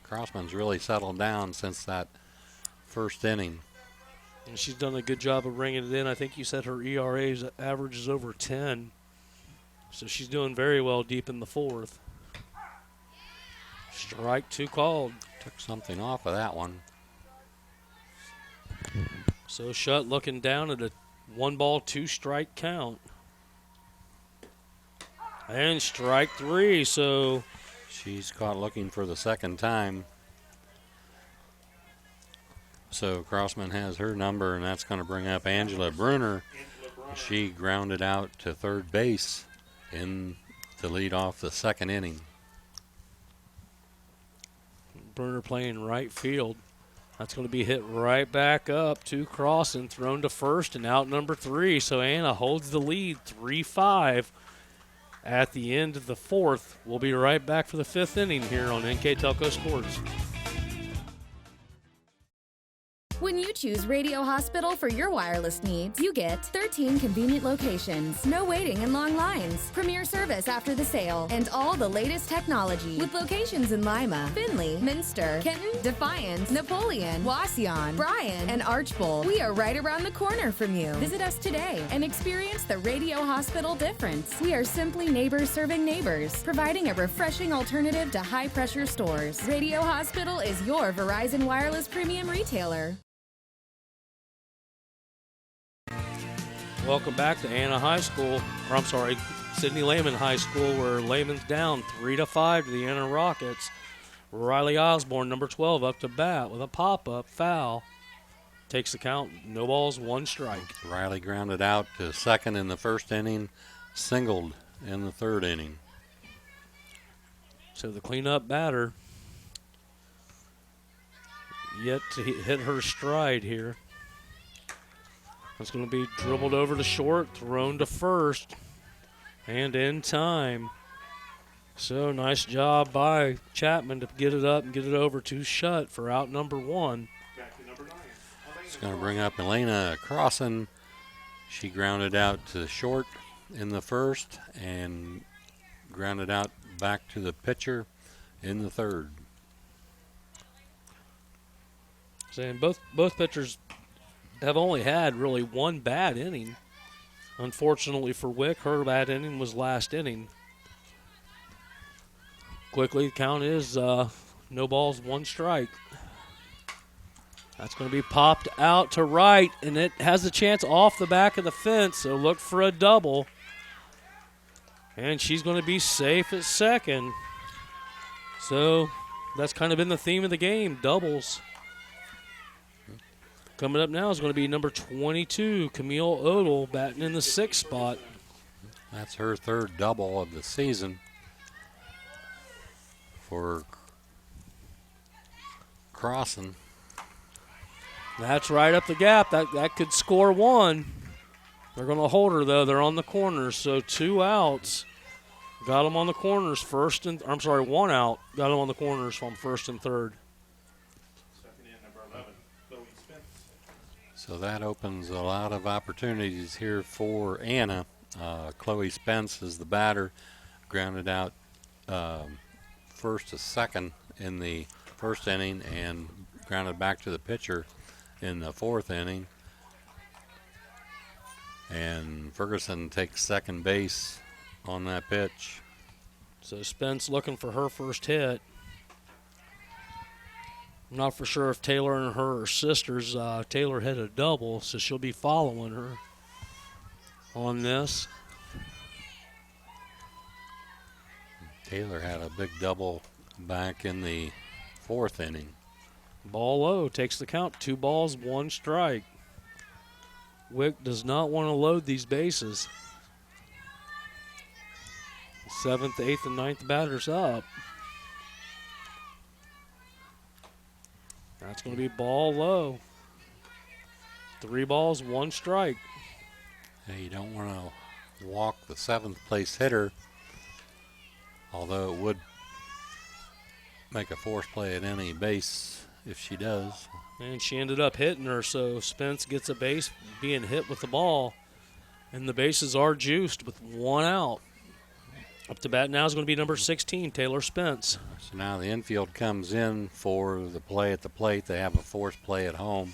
Crossman's really settled down since that first inning. And she's done a good job of bringing it in. I think you said her ERA average is over 10. So she's doing very well deep in the fourth. Strike two called. Took something off of that one. So Shutt looking down at a 1-ball, 2-strike count. And strike three, so she's caught looking for the second time. So Crossman has her number, and that's going to bring up Angela Bruner. She grounded out to third base to lead off the second inning. Bruner playing right field. That's going to be hit right back up to Crossan, thrown to first and out number 3. So Anna holds the lead 3-5 at the end of the fourth. We'll be right back for the fifth inning here on NKTelco Sports. When you choose Radio Hospital for your wireless needs, you get 13 convenient locations, no waiting and long lines, premier service after the sale, and all the latest technology. With locations in Lima, Findlay, Minster, Kenton, Defiance, Napoleon, Wauseon, Bryan, and Archbold, we are right around the corner from you. Visit us today and experience the Radio Hospital difference. We are simply neighbors serving neighbors, providing a refreshing alternative to high-pressure stores. Radio Hospital is your Verizon Wireless premium retailer. Welcome back to Anna High School, Sidney Lehman High School, where Lehman's down 3-5 to the Anna Rockets. Riley Osborne, number 12, up to bat with a pop-up foul. Takes the count, no balls, 1 strike. Riley grounded out to second in the first inning, singled in the third inning. So the cleanup batter yet to hit her stride here. It's going to be dribbled over to short, thrown to first, and in time. So nice job by Chapman to get it up and get it over to Shutt for out number 1. It's going to bring up Elena Crossan. She grounded out to short in the first and grounded out back to the pitcher in the third. Saying both pitchers have only had really 1 bad inning. Unfortunately for Wick, her bad inning was last inning. Quickly, the count is no balls, 1 strike. That's going to be popped out to right, and it has a chance off the back of the fence, so look for a double. And she's going to be safe at second. So that's kind of been the theme of the game, doubles. Coming up now is going to be number 22, Camille Odell, batting in the 6th spot. That's her third double of the season for Crossan. That's right up the gap. That could score 1. They're going to hold her, though. They're on the corners, so 2 outs. Got them on the corners, 1 out. Got them on the corners from first and third. So that opens a lot of opportunities here for Anna. Chloe Spence is the batter, grounded out first to second in the first inning and grounded back to the pitcher in the 4th inning. And Ferguson takes second base on that pitch. So Spence looking for her first hit. I'm not for sure if Taylor and her are sisters. Taylor hit a double, so she'll be following her on this. Taylor had a big double back in the 4th inning. Ball low, takes the count. 2 balls, 1 strike. Wick does not want to load these bases. 7th, 8th, and 9th batters up. That's going to be ball low. 3 balls, 1 strike. Yeah, you don't want to walk the 7th place hitter, although it would make a force play at any base if she does. And she ended up hitting her, so Spence gets a base being hit with the ball. And the bases are juiced with 1 out. Up to bat now is going to be number 16, Taylor Spence. So now the infield comes in for the play at the plate. They have a force play at home.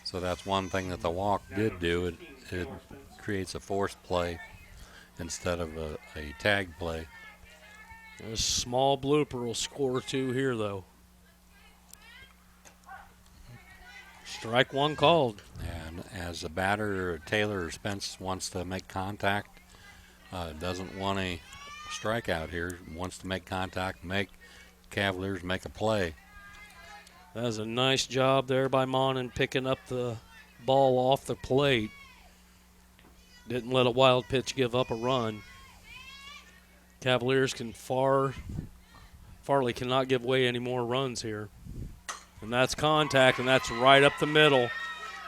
So that's one thing that the walk did do. It creates a force play instead of a tag play. A small blooper will score 2 here, though. Strike 1 called. And as a batter, Taylor or Spence wants to make contact, doesn't want a strikeout here, wants to make contact, make Cavaliers make a play. That was a nice job there by Monin picking up the ball off the plate. Didn't let a wild pitch give up a run. Cavaliers Farley cannot give away any more runs here. And that's contact, and that's right up the middle.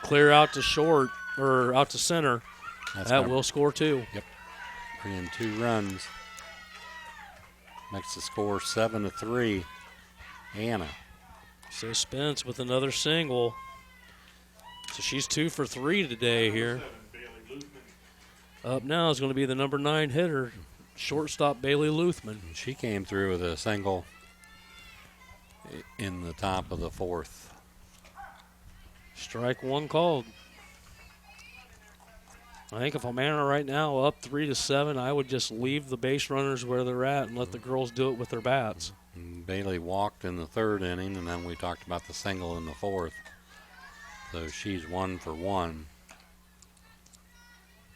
Clear out to short, or out to center. That will score 2. Yep. Bring in 2 runs. Makes the score 7-3. Anna. So Spence with another single. So she's 2 for 3 today here. Up now is going to be the number 9 hitter, shortstop Bailey Luthman. She came through with a single in the top of the 4th. Strike 1 called. I think if I'm Anna right now up 3-7, I would just leave the base runners where they're at and let the girls do it with their bats. And Bailey walked in the 3rd inning, and then we talked about the single in the 4th. So she's 1 for 1.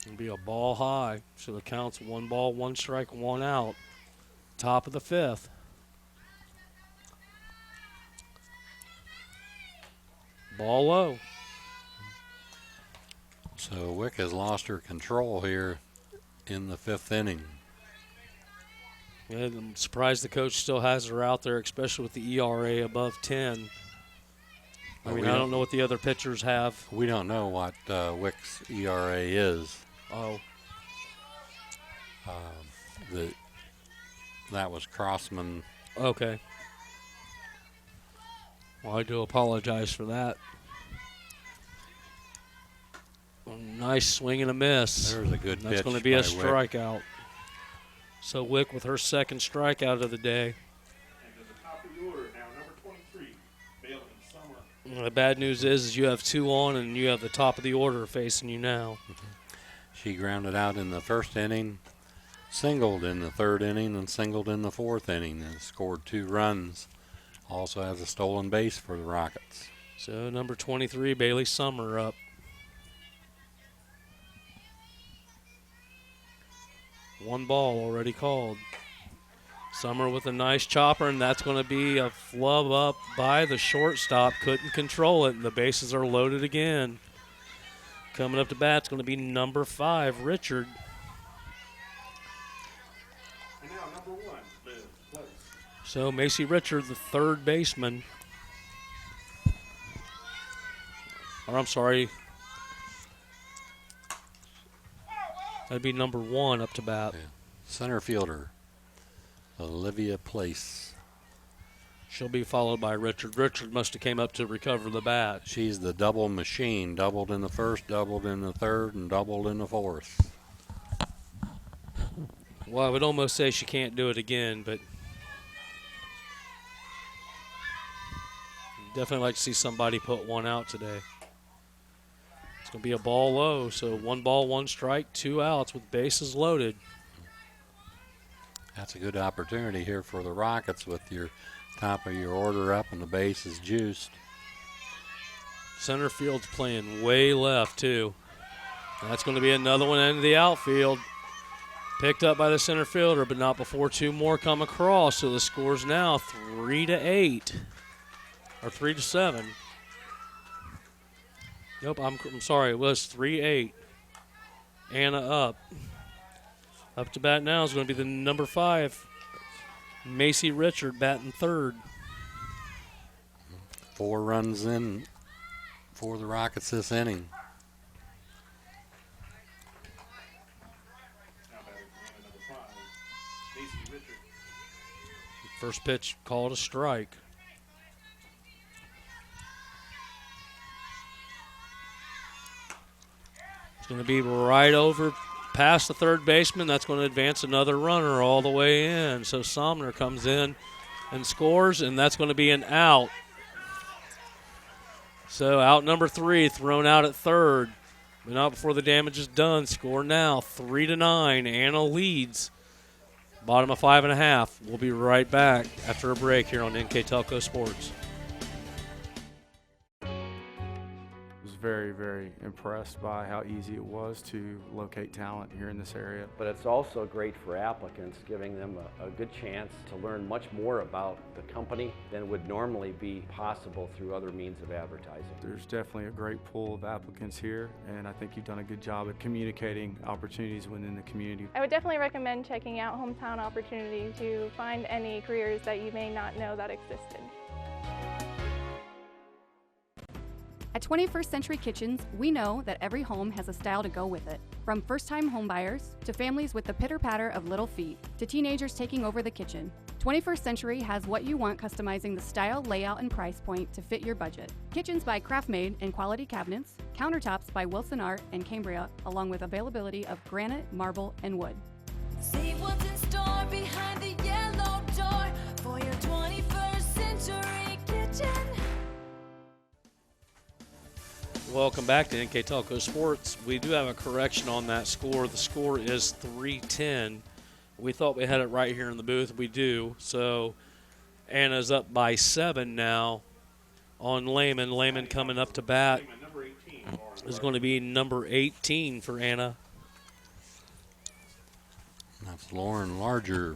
It'll be a ball high, so the count's 1 ball, 1 strike, 1 out. Top of the 5th. Ball low. So Wick has lost her control here in the 5th inning. Yeah, I'm surprised the coach still has her out there, especially with the ERA above 10. I mean, I don't know what the other pitchers have. We don't know what Wick's ERA is. Oh. That was Crossman. Okay. Well, I do apologize for that. Nice swing and a miss. There's a good pitch. That's going to be a by strikeout. Wick. So Wick with her 2nd strikeout of the day. And to the top of the order now, number 23, Bailey Summer. The bad news is you have 2 on and you have the top of the order facing you now. She grounded out in the 1st inning, singled in the 3rd inning, and singled in the 4th inning, and scored 2 runs. Also has a stolen base for the Rockets. So number 23, Bailey Summer up. 1 ball already called. Summer with a nice chopper, and that's going to be a flub up by the shortstop. Couldn't control it, and the bases are loaded again. Coming up to bat is going to be number 5, Richard. And now number 1, Liz Place. So Macy Richard, the 3rd baseman. Or I'm sorry. That'd be number 1 up to bat. Yeah. Center fielder, Olivia Place. She'll be followed by Richard. Richard must have came up to recover the bat. She's the double machine. Doubled in the 1st, doubled in the 3rd, and doubled in the 4th. Well, I would almost say she can't do it again, but definitely like to see somebody put 1 out today. It's going to be a ball low, so 1 ball, 1 strike, 2 outs with bases loaded. That's a good opportunity here for the Rockets with your top of your order up and the base is juiced. Center field's playing way left, too. That's going to be another one into the outfield. Picked up by the center fielder, but not before two more come across. So the score's now 3-8. Or 3-7. Nope, I'm sorry. It was 3-8. Anna up. Up to bat now is going to be the number 5, Macy Richard, batting third. 4 runs in for the Rockets this inning. First pitch called a strike. It's going to be right over past the third baseman. That's going to advance another runner all the way in. So Somner comes in and scores, and that's going to be an out. So out number 3, thrown out at third. But not before the damage is done. Score now 3-9. Anna leads. Bottom of 5.5. We'll be right back after a break here on NKTelco Sports. Very, very impressed by how easy it was to locate talent here in this area. But it's also great for applicants, giving them a good chance to learn much more about the company than would normally be possible through other means of advertising. There's definitely a great pool of applicants here, and I think you've done a good job at communicating opportunities within the community. I would definitely recommend checking out Hometown Opportunity to find any careers that you may not know that existed. At 21st Century Kitchens, we know that every home has a style to go with it. From first-time homebuyers, to families with the pitter-patter of little feet, to teenagers taking over the kitchen, 21st Century has what you want, customizing the style, layout, and price point to fit your budget. Kitchens by Craftmade and quality cabinets, countertops by Wilson Art and Cambria, along with availability of granite, marble, and wood. See what's in store behind the yellow door for your 21st Century Kitchen. Welcome back to NKTelco Sports. We do have a correction on that score. The score is 3-10. We thought we had it right here in the booth. We do. So Anna's up by 7 now on Lehman. Lehman coming up to bat is going to be number 18 for Anna. That's Lauren Larger.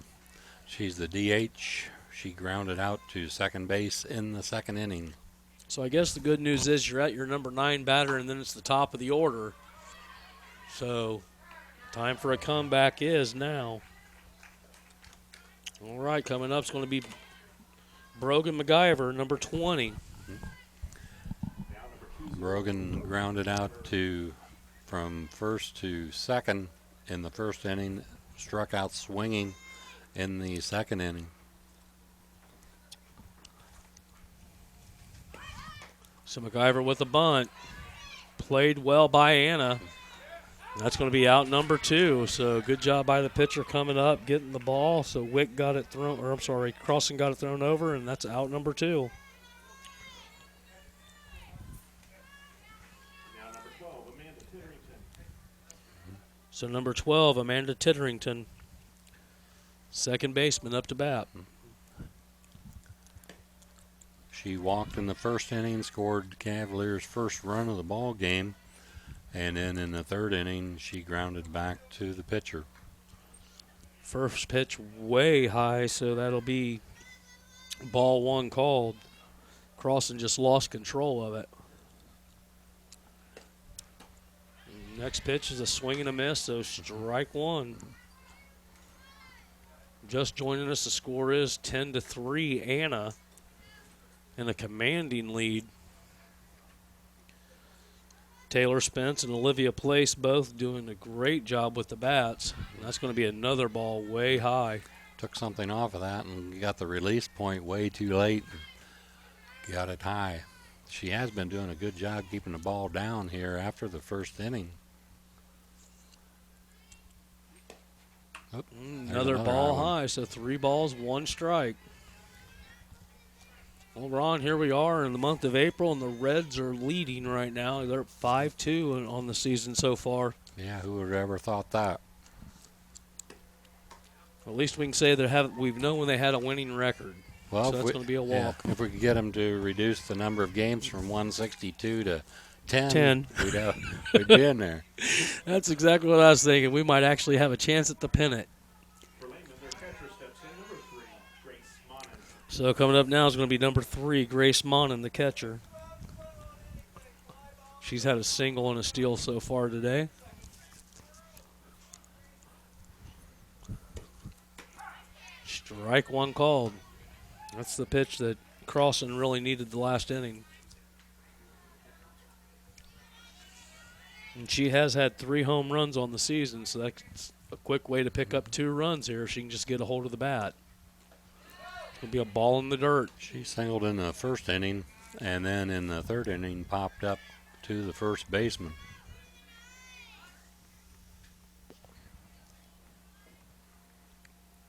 She's the DH. She grounded out to second base in the second inning. So I guess the good news is you're at your number 9 batter, and then it's the top of the order. So time for a comeback is now. All right, coming up is going to be Brogan MacGyver, number 20. Brogan grounded out from first to second in the first inning, struck out swinging in the second inning. So MacGyver with a bunt. Played well by Anna. That's going to be out number 2. So good job by the pitcher coming up, getting the ball. So Wick got it thrown, or I'm sorry, Crossan got it thrown over, and that's out number 2. Now number 12, Amanda Titterington. So number 12, Amanda Titterington. Second baseman up to bat. She walked in the first inning, scored the Cavaliers' first run of the ball game, and then in the third inning, she grounded back to the pitcher. First pitch way high, so that'll be ball 1 called. Crossan just lost control of it. Next pitch is a swing and a miss, so strike 1. Just joining us, the score is 10-3, Anna in a commanding lead. Taylor Spence and Olivia Place both doing a great job with the bats. And that's going to be another ball way high. Took something off of that and got the release point way too late. Got it high. She has been doing a good job keeping the ball down here after the first inning. Oh, another ball high, so 3 balls, 1 strike. Well, Ron, here we are in the month of April, and the Reds are leading right now. They're 5-2 on the season so far. Yeah, who would have ever thought that? At least we can say we've known when they had a winning record. Well, so that's going to be a walk. Yeah, if we could get them to reduce the number of games from 162 to 10. We'd be in there. That's exactly what I was thinking. We might actually have a chance at the pennant. So coming up now is going to be number 3, Grace Monin, the catcher. She's had a single and a steal so far today. Strike one called. That's the pitch that Crossan really needed the last inning. And she has had 3 home runs on the season, so that's a quick way to pick up 2 runs here if she can just get a hold of the bat. It'll be a ball in the dirt. She singled in the first inning, and then in the third inning popped up to the first baseman.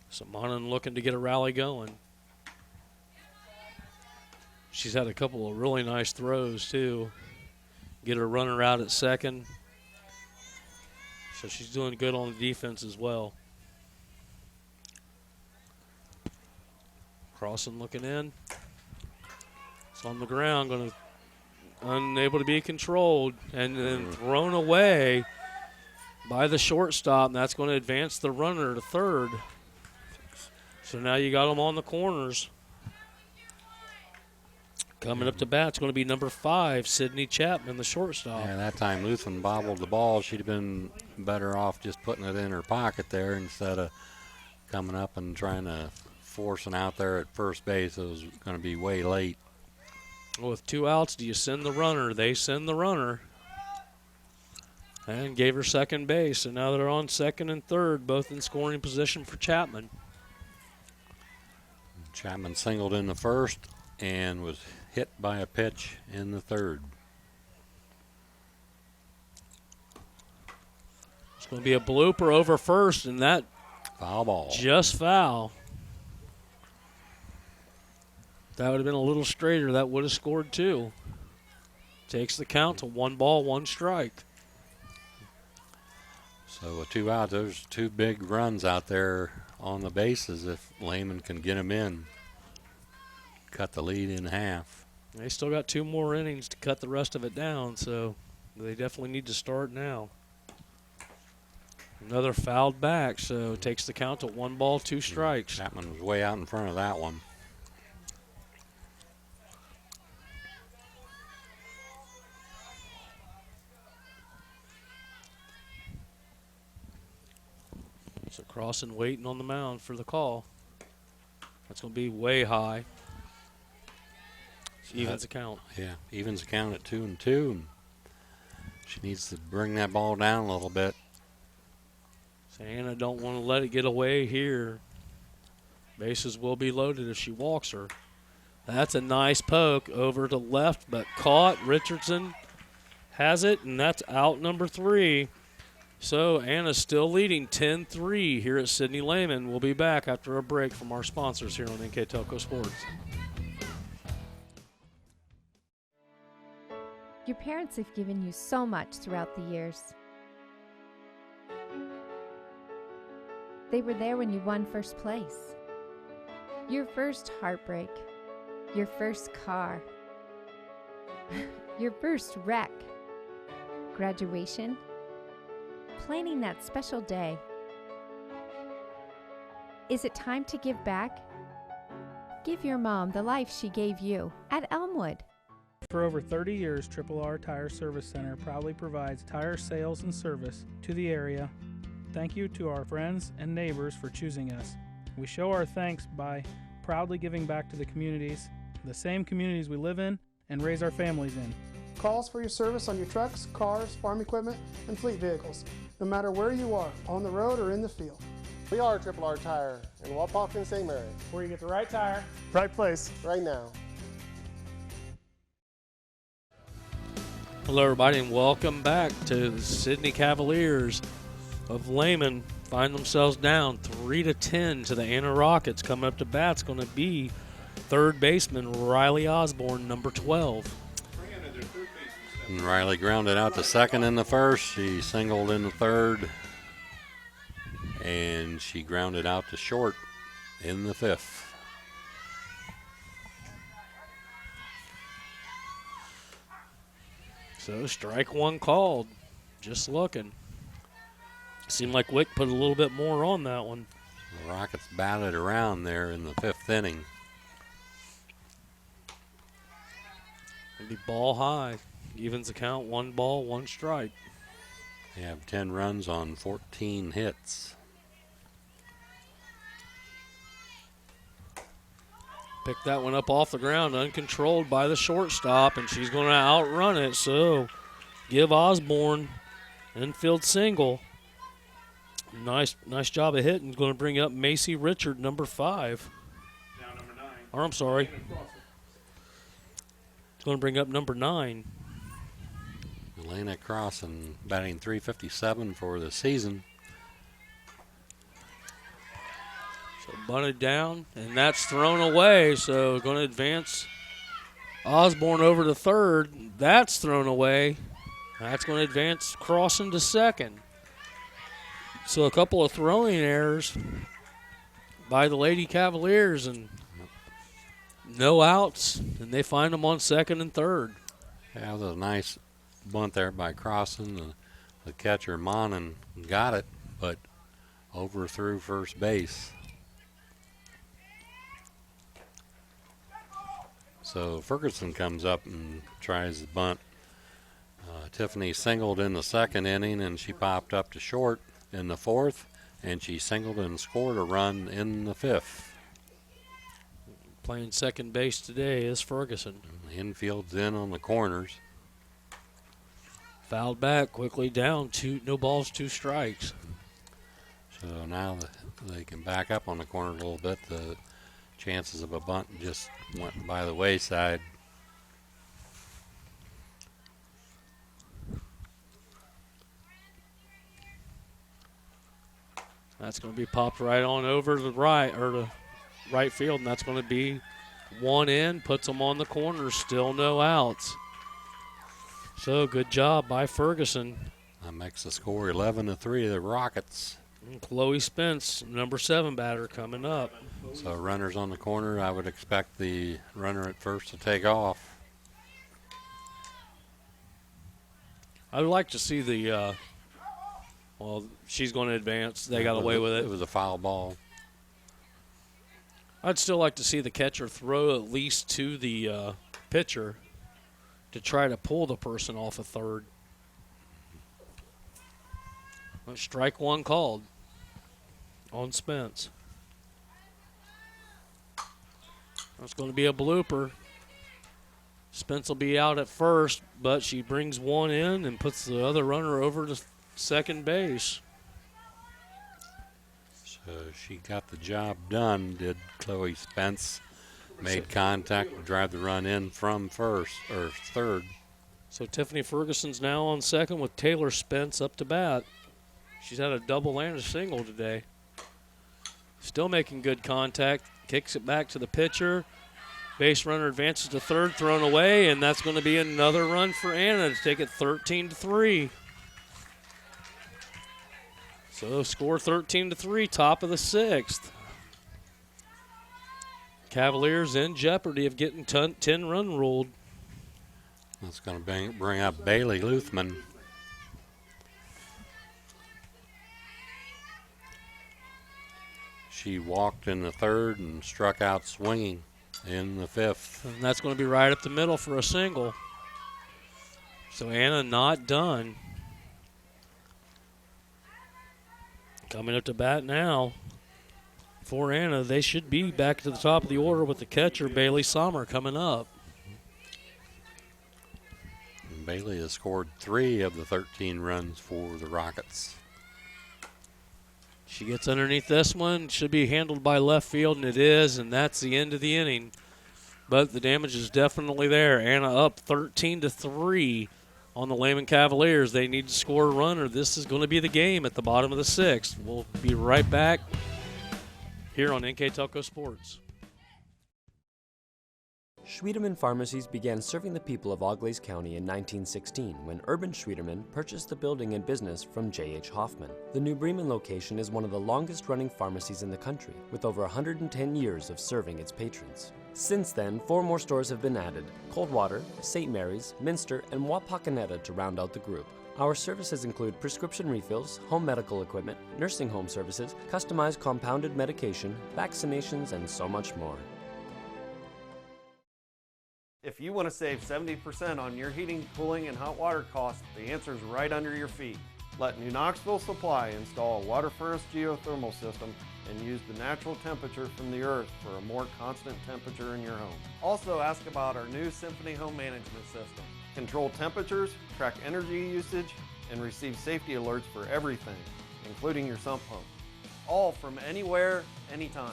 So Monin looking to get a rally going. She's had a couple of really nice throws, too. Get her runner out at second. So she's doing good on the defense as well. Crossan looking in. It's on the ground, unable to be controlled, and then thrown away by the shortstop, and that's going to advance the runner to third. So now you got them on the corners. Coming up to bat, it's going to be number 5, Sydney Chapman, the shortstop. Yeah, that time Luthen bobbled the ball. She'd have been better off just putting it in her pocket there instead of coming up and trying to force an out there at first base. It was going to be way late. Well, with 2 outs, do you send the runner? They send the runner. And gave her second base. And now they're on second and third, both in scoring position for Chapman. Chapman singled in the first and was hit by a pitch in the third. It's going to be a blooper over first, and that foul ball. Just foul. That would have been a little straighter. That would have scored 2. Takes the count to 1 ball, 1 strike. So with 2 outs, there's 2 big runs out there on the bases if Lehman can get them in. Cut the lead in half. They still got 2 more innings to cut the rest of it down, so they definitely need to start now. Another fouled back, so it takes the count to 1 ball, 2 strikes. Chapman was way out in front of that one. So Crossan waiting on the mound for the call. That's going to be way high. Evens the count. Yeah, evens the count at 2-2. She needs to bring that ball down a little bit. So Anna don't want to let it get away here. Bases will be loaded if she walks her. That's a nice poke over to left, but caught. Richardson has it, and that's out number 3. So Anna's still leading 10-3 here at Sidney Lehman. We'll be back after a break from our sponsors here on NKTelco Sports. Your parents have given you so much throughout the years. They were there when you won first place. Your first heartbreak. Your first car. Your first wreck. Graduation. Planning that special day. Is it time to give back? Give your mom the life she gave you at Elmwood. For over 30 years, R Tire Service Center proudly provides tire sales and service to the area. Thank you to our friends and neighbors for choosing us. We show our thanks by proudly giving back to the communities, the same communities we live in and raise our families in. Calls for your service on your trucks, cars, farm equipment, and fleet vehicles, no matter where you are, on the road or in the field. We are R Tire in Wapak and St. Mary. Where you get the right tire, right place, right now. Hello, everybody, and welcome back to the Sidney Cavaliers of Lehman. Find themselves down 3-10 to the Anna Rockets. Coming up to bat's going to be third baseman Riley Osborne, number 12. And Riley grounded out to second in the first. She singled in the third and she grounded out to short in the 5th. So strike one called. Just looking. Seemed like Wick put a little bit more on that one. The Rockets batted around there in the 5th inning. It'll be ball high. Evens the count, 1 ball, 1 strike. They have 10 runs on 14 hits. Picked that one up off the ground, uncontrolled by the shortstop, and she's going to outrun it. So give Osborne infield single. Nice job of hitting. Going to bring up Macy Richard, number 5. Now number 9. Or I'm sorry. It's going to bring up number 9. Elena Crossan batting .357 for the season. So bunted down, and that's thrown away. So going to advance Osborne over to third. That's thrown away. That's going to advance Crossan to second. So a couple of throwing errors by the Lady Cavaliers, and no outs, and they find them on second and third. Yeah, that was a nice bunt there by Crossan. The catcher, Monin, got it, but overthrew first base. So Ferguson comes up and tries the bunt. Tiffany singled in the 2nd inning, and she popped up to short in the 4th, and she singled and scored a run in the 5th. Playing second base today is Ferguson. The infield's in on the corners. Fouled back, quickly down, 2 balls, 2 strikes. So now they can back up on the corner a little bit. The chances of a bunt just went by the wayside. That's going to be popped right on over to the right field, and that's going to be 1 in, puts them on the corner, still no outs. So good job by Ferguson. That makes the score 11-3 the Rockets. And Chloe Spence, number 7 batter, coming up. So runners on the corner, I would expect the runner at first to take off. I would like to see the, well, she's going to advance. They got away with it. It was a foul ball. I'd still like to see the catcher throw at least to the pitcher to try to pull the person off a third. Strike 1 called on Spence. That's going to be a blooper. Spence will be out at first, but she brings 1 in and puts the other runner over to second base. So she got the job done, did Chloe Spence. Made contact to drive the run in from first or third. So Tiffany Ferguson's now on second with Taylor Spence up to bat. She's had a double and a single today. Still making good contact. Kicks it back to the pitcher. Base runner advances to third, thrown away, and that's going to be another run for Anna to take it 13-3. So score 13-3, top of the 6th. Cavaliers in jeopardy of getting 10-run ruled. That's going to bring up Bailey Luthman. She walked in the 3rd and struck out swinging in the 5th. And that's going to be right up the middle for a single. So Anna not done. Coming up to bat now for Anna. They should be back to the top of the order with the catcher, Bailey Sommer, coming up. And Bailey has scored 3 of the 13 runs for the Rockets. She gets underneath this one. Should be handled by left field, and it is, and that's the end of the inning. But the damage is definitely there. Anna up 13-3 on the Lehman Cavaliers. They need to score a run, or this is going to be the game at the bottom of the 6th. We'll be right back here on NKTelco Sports. Schwiedemann Pharmacies began serving the people of Auglaize County in 1916 when Urban Schwiedemann purchased the building and business from J.H. Hoffman. The New Bremen location is one of the longest-running pharmacies in the country, with over 110 years of serving its patrons. Since then, 4 more stores have been added: Coldwater, St. Mary's, Minster, and Wapakoneta to round out the group. Our services include prescription refills, home medical equipment, nursing home services, customized compounded medication, vaccinations, and so much more. If you want to save 70% on your heating, cooling, and hot water costs, the answer is right under your feet. Let New Knoxville Supply install a water furnace geothermal system and use the natural temperature from the earth for a more constant temperature in your home. Also ask about our new Symphony home management system. Control temperatures, track energy usage, and receive safety alerts for everything, including your sump pump. All from anywhere, anytime.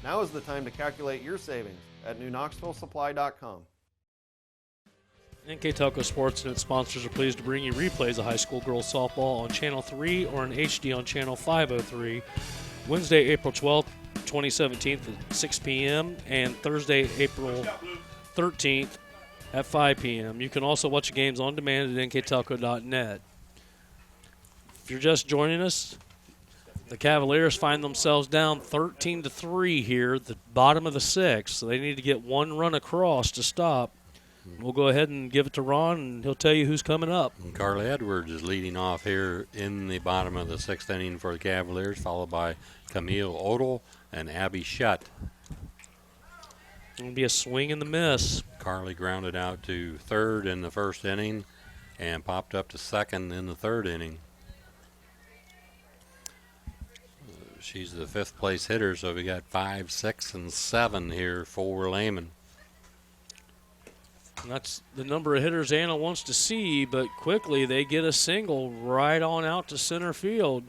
Now is the time to calculate your savings at newknoxvillesupply.com. NKTelco Sportsnet sponsors are pleased to bring you replays of high school girls softball on Channel 3 or in HD on Channel 503, Wednesday, April 12th, 2017 at 6 p.m. and Thursday, April 13th at 5 p.m. You can also watch the games on demand at nktelco.net. If you're just joining us, the Cavaliers find themselves down 13-3 here at the bottom of the 6th, so they need to get one run across to stop. We'll go ahead and give it to Ron, and he'll tell you who's coming up. And Carly Edwards is leading off here in the bottom of the 6th inning for the Cavaliers, followed by Camille Odell and Abby Shutt. It'll be a swing and the miss. Carly grounded out to 3rd in the 1st inning and popped up to 2nd in the 3rd inning. She's the 5th place hitter, so we got 5, 6, and 7 here for Lehman. And that's the number of hitters Anna wants to see, but quickly they get a single right on out to center field.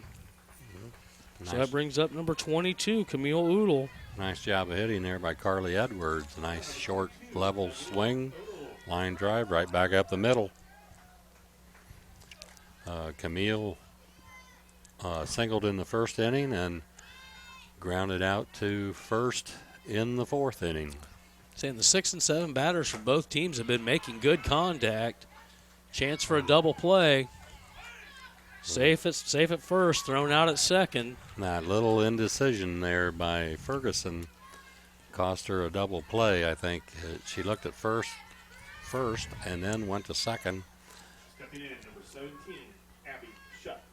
So that brings up number 22, Camille Odell. Nice job of hitting there by Carly Edwards. Nice short level swing, line drive right back up the middle. Camille singled in the 1st inning and grounded out to 1st in the 4th inning. Saying the 6 and 7 batters from both teams have been making good contact. Chance for a double play. Safe at first, thrown out at 2nd. That little indecision there by Ferguson cost her a double play, I think. She looked at first, and then went to 2nd. Stepping in, number 17, Abby Shutt.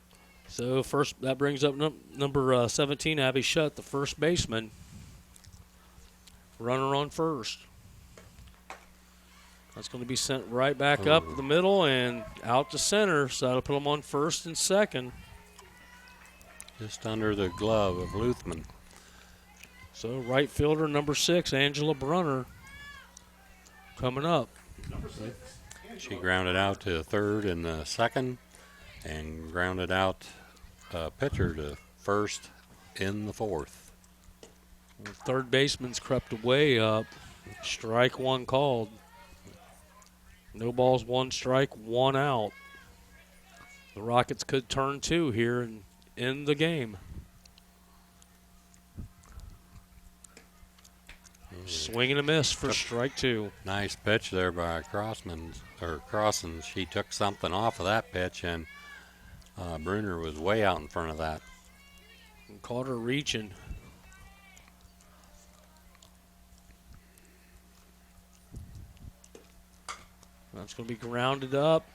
So first, that brings up number 17, Abby Shutt, the first baseman. Runner on first. That's going to be sent right back up the middle and out to center. So that'll put them on 1st and 2nd. Just under the glove of Luthman. So right fielder number 6, Angela Bruner, coming up. Number 6. She grounded out to 3rd in the 2nd and grounded out pitcher to 1st in the 4th. Third baseman's crept way up. Strike one called. No balls, 1 strike, 1 out. The Rockets could turn 2 here and end the game. Swing and a miss for strike 2. Nice pitch there by Crossan. She took something off of that pitch, and Bruner was way out in front of that. And caught her reaching. That's going to be grounded up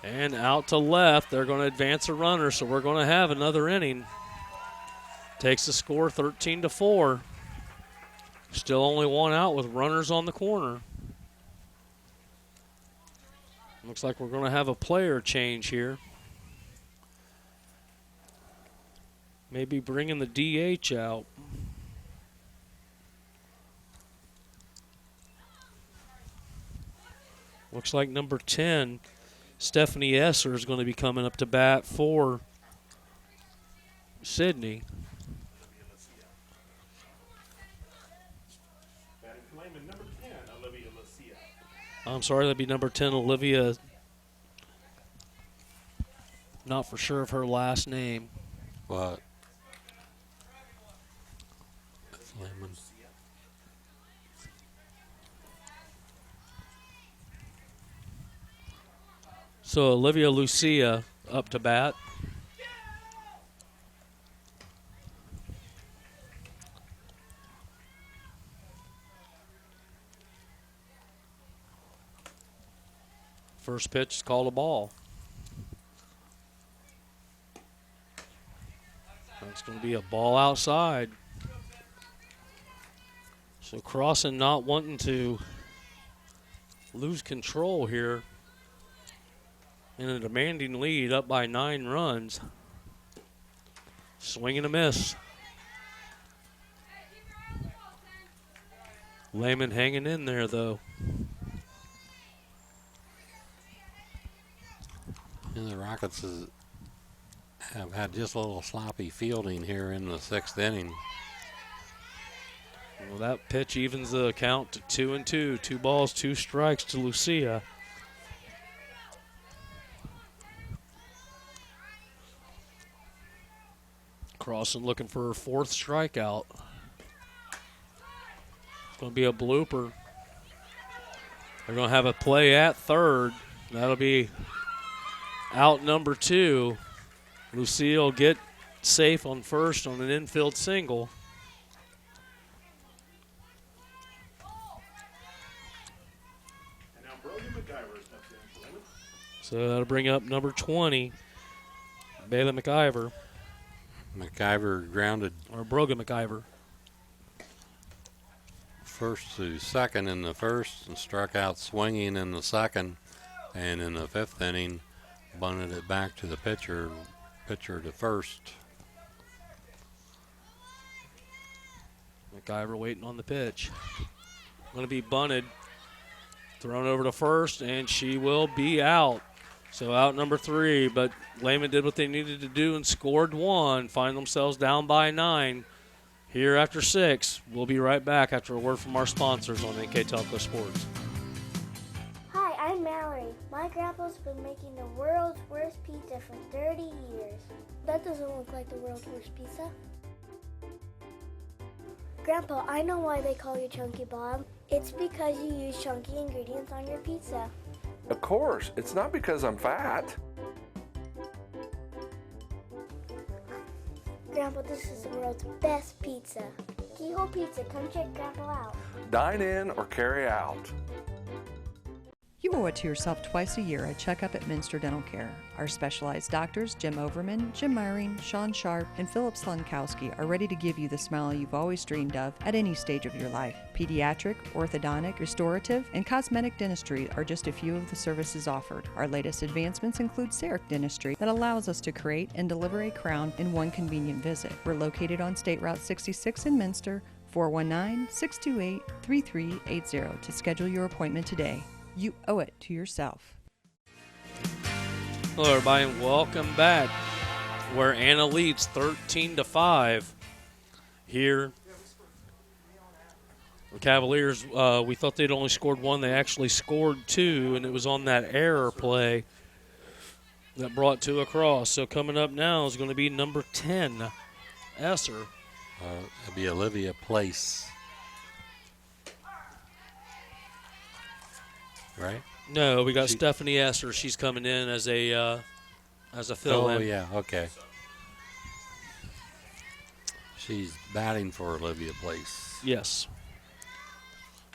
and out to left. They're going to advance a runner, so we're going to have another inning. Takes the score 13-4. Still only 1 out with runners on the corner. Looks like we're going to have a player change here. Maybe bringing the DH out. Looks like number 10, Stephanie Esser, is going to be coming up to bat for Sydney. Number 10, Olivia Lucia. I'm sorry, that'd be number 10, Olivia. Not for sure of her last name. What? Lehman. So Olivia Lucia up to bat. First pitch is called a ball. It's going to be a ball outside. So Crossan not wanting to lose control here in a demanding lead, up by 9 runs. Swing and a miss. Lehman hanging in there, though. And the Rockets have had just a little sloppy fielding here in the 6th inning. Well, that pitch evens the count to 2-2. 2 balls, 2 strikes to Lucia. Crossan looking for her 4th strikeout. It's going to be a blooper. They're going to have a play at third. That'll be out number 2. Lucia will get safe on first on an infield single. And now Brogan McIver steps in for Lehman. So that'll bring up number 20, Bailey McIver. McIver grounded. Or Brogan McIver. First to second in the first and struck out swinging in the second. And in the 5th inning, bunted it back to the pitcher to first. McIver waiting on the pitch. Going to be bunted. Thrown over to first, and she will be out. So out number 3, but Lehman did what they needed to do and scored 1. Find themselves down by 9 here after 6. We'll be right back after a word from our sponsors on NKTelco Sports. Hi, I'm Mallory. My grandpa's been making the world's worst pizza for 30 years. That doesn't look like the world's worst pizza. Grandpa, I know why they call you Chunky Bob. It's because you use chunky ingredients on your pizza. Of course, it's not because I'm fat. Grandpa, this is the world's best pizza. Keyhole Pizza, come check Grandpa out. Dine in or carry out. You owe it to yourself twice a year a checkup at Minster Dental Care. Our specialized doctors, Jim Overman, Jim Myring, Sean Sharp, and Philip Slunkowski, are ready to give you the smile you've always dreamed of at any stage of your life. Pediatric, orthodontic, restorative, and cosmetic dentistry are just a few of the services offered. Our latest advancements include CEREC dentistry that allows us to create and deliver a crown in one convenient visit. We're located on State Route 66 in Minster, 419-628-3380 to schedule your appointment today. You owe it to yourself. Hello, everybody, and welcome back. Where Anna leads 13-5 here. The Cavaliers, we thought they'd only scored 1. They actually scored 2, and it was on that error play that brought 2 across. So coming up now is going to be number 10, Esser. It'll be Olivia Place. Right? No, we got Stephanie Esser. She's coming in as a fill-in. Oh, yeah, okay. She's batting for Olivia Place. Yes.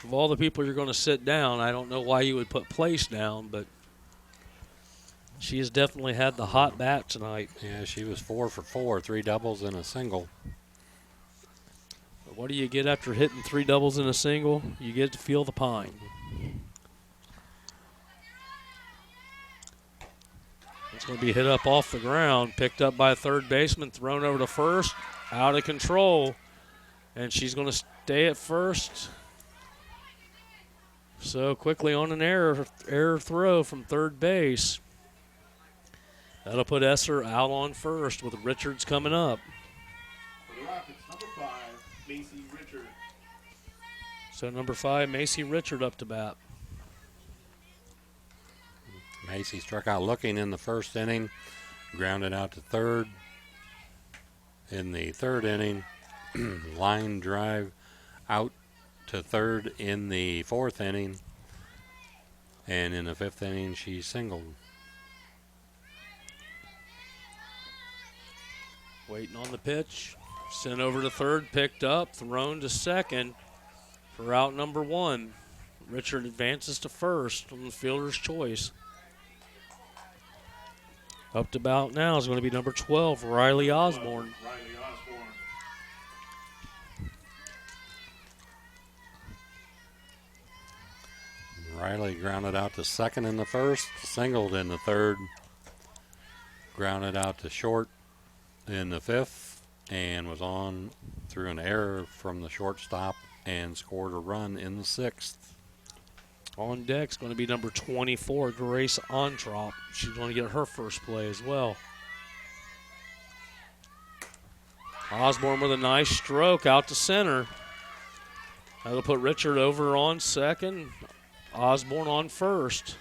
Of all the people you're going to sit down, I don't know why you would put Place down, but she has definitely had the hot bat tonight. Yeah, she was 4 for 4, 3 doubles and a single. But what do you get after hitting 3 doubles and a single? You get to feel the pine. It's going to be hit up off the ground, picked up by a third baseman, thrown over to first, out of control, and she's going to stay at first. So quickly on an error throw from third base. That'll put Esser out on first with Richards coming up. For the Rockets, number 5, Macy Richard. So number 5, Macy Richard up to bat. Macy struck out looking in the first inning, grounded out to third. In the 3rd inning, line drive out to third in the 4th inning. And in the 5th inning, she singled. Waiting on the pitch. Sent over to third, picked up, thrown to second for out number 1. Richard advances to first on the fielder's choice. Up to bat now is going to be number 12, Riley Osborne. Riley grounded out to second in the first, singled in the third, grounded out to short in the fifth, and was on through an error from the shortstop and scored a run in the sixth. On deck's going to be number 24, Grace Ontrop. She's going to get her first play as well. Osborne with a nice stroke out to center. That'll put Richard over on second. Osborne on first.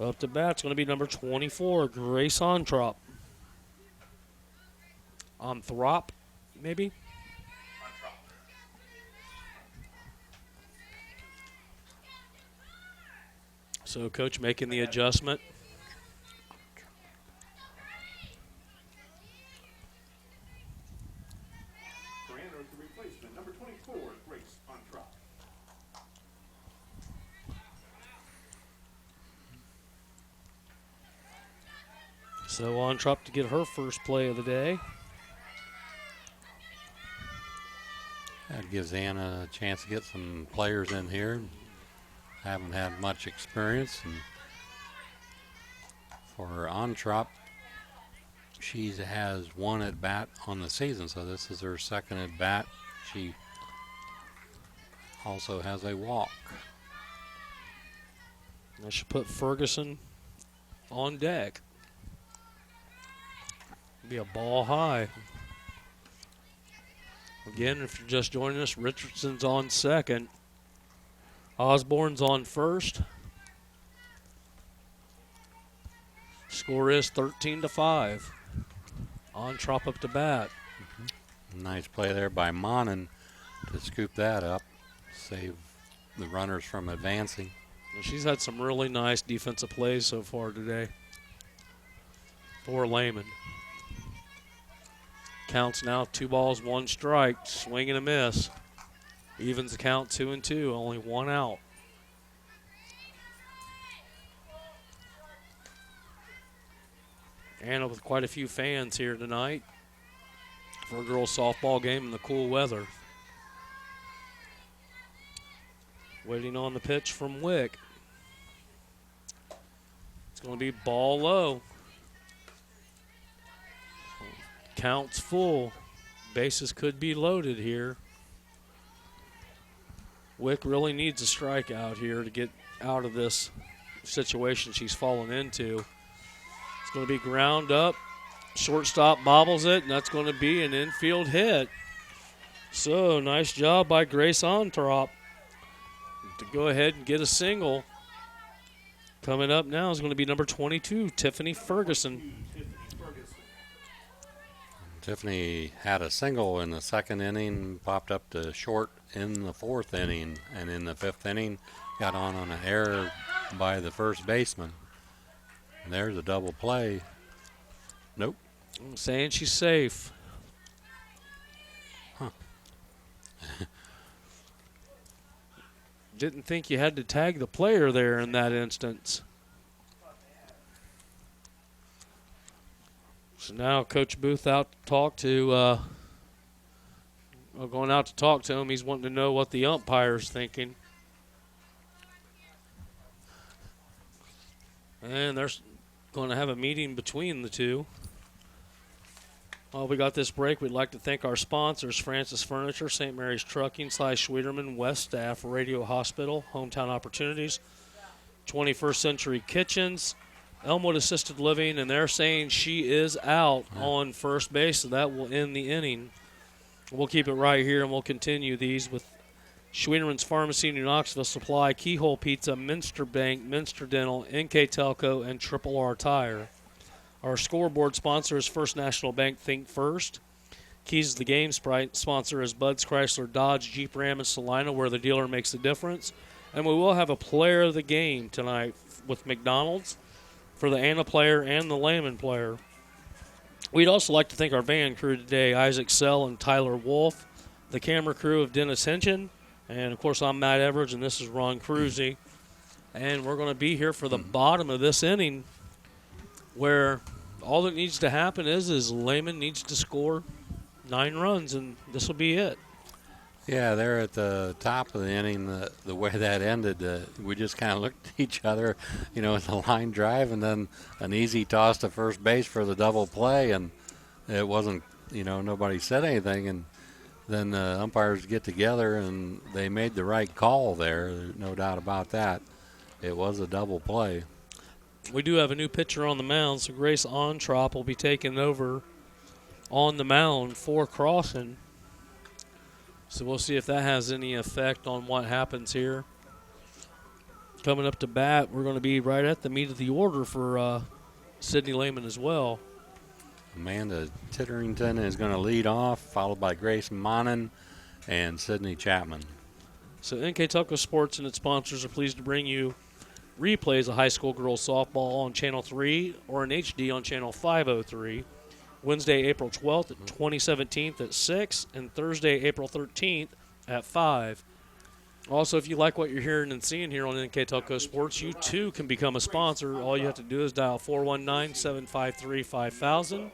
Up to bat's going to be number 24, Grace Ontrop. Onthrop, maybe? So coach making the adjustment. Bruner, the replacement, number 24, Grace Ontrop. So Ontrop to get her first play of the day. That gives Anna a chance to get some players in here. Haven't had much experience. And for Ontrop, she has 1 at bat on the season, so this is her second at bat. She also has a walk. I should put Ferguson on deck. Be a ball high. Again, if you're just joining us, Richardson's on second. Osborne's on first. Score is 13-5. Ontrop up to bat. Nice play there by Monin to scoop that up, save the runners from advancing. She's had some really nice defensive plays so far today for Lehman. Counts now 2 balls, 1 strike, swing and a miss. Evens the count 2-2, only 1 out. And with quite a few fans here tonight for a girls softball game in the cool weather. Waiting on the pitch from Wick. It's going to be ball low. Counts full. Bases could be loaded here. Wick really needs a strikeout here to get out of this situation she's fallen into. It's going to be ground up. Shortstop bobbles it, and that's going to be an infield hit. So, nice job by Grace Ontrop to go ahead and get a single. Coming up now is going to be number 22, Tiffany Ferguson. Tiffany had a single in the second inning, popped up to short in the fourth inning, and in the fifth inning got on an error by the first baseman. And there's a double play. Nope. I'm saying she's safe. Huh. Didn't think you had to tag the player there in that instance. So now Coach Booth out to talk to, going out to talk to him. He's wanting to know what the umpire's thinking. And they're going to have a meeting between the two. While we got this break, we'd like to thank our sponsors, Francis Furniture, St. Mary's Trucking, Schwederman, West Staff, Radio Hospital, Hometown Opportunities, 21st Century Kitchens, Elmwood Assisted Living, and they're saying she is out on first base, so that will end the inning. We'll keep it right here, and we'll continue these with Schwederman's Pharmacy, New Knoxville Supply, Keyhole Pizza, Minster Bank, Minster Dental, NKTelco, and Triple R Tire. Our scoreboard sponsor is First National Bank Think First. Keys to the Game sponsor is Bud's Chrysler Dodge Jeep Ram in Salina, where the dealer makes the difference. And we will have a player of the game tonight with McDonald's for the Anna player and the Lehman player. We'd also like to thank our band crew today, Isaac Sell and Tyler Wolf, the camera crew of Dennis Henchen, and, of course, I'm Matt Everidge, and this is Ron Cruzy. And we're going to be here for the bottom of this inning, where all that needs to happen is Lehman needs to score 9 runs, and this will be it. Yeah, they're at the top of the inning. The way that ended, we just kind of looked at each other, in the line drive, and then an easy toss to first base for the double play, and it wasn't, nobody said anything, and then the umpires get together, and they made the right call there. There's no doubt about that. It was a double play. We do have a new pitcher on the mound, so Grace Ontrop will be taking over on the mound for Crossan. So we'll see if that has any effect on what happens here. Coming up to bat, we're going to be right at the meat of the order for Sidney Lehman as well. Amanda Titterington is going to lead off, followed by Grace Monin and Sydney Chapman. So NKTelco Sports and its sponsors are pleased to bring you replays of high school girls softball on Channel 3 or in HD on Channel 503. Wednesday, April 12th, 2017 at 6, and Thursday, April 13th at 5. Also, if you like what you're hearing and seeing here on NKTelco Sports, you too can become a sponsor. All you have to do is dial 419-753-5000.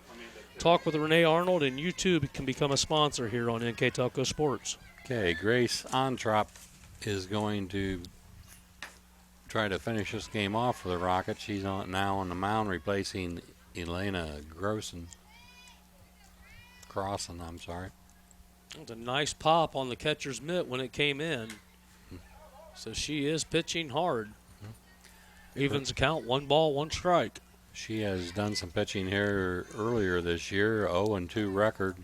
Talk with Renee Arnold, and you too can become a sponsor here on NKTelco Sports. Okay, Grace Ontrop is going to try to finish this game off for the Rockets. She's now on the mound replacing Elena Crossan. It's a nice pop on the catcher's mitt when it came in. So she is pitching hard. Evens the count, 1 ball, 1 strike. She has done some pitching here earlier this year, 0-2 record.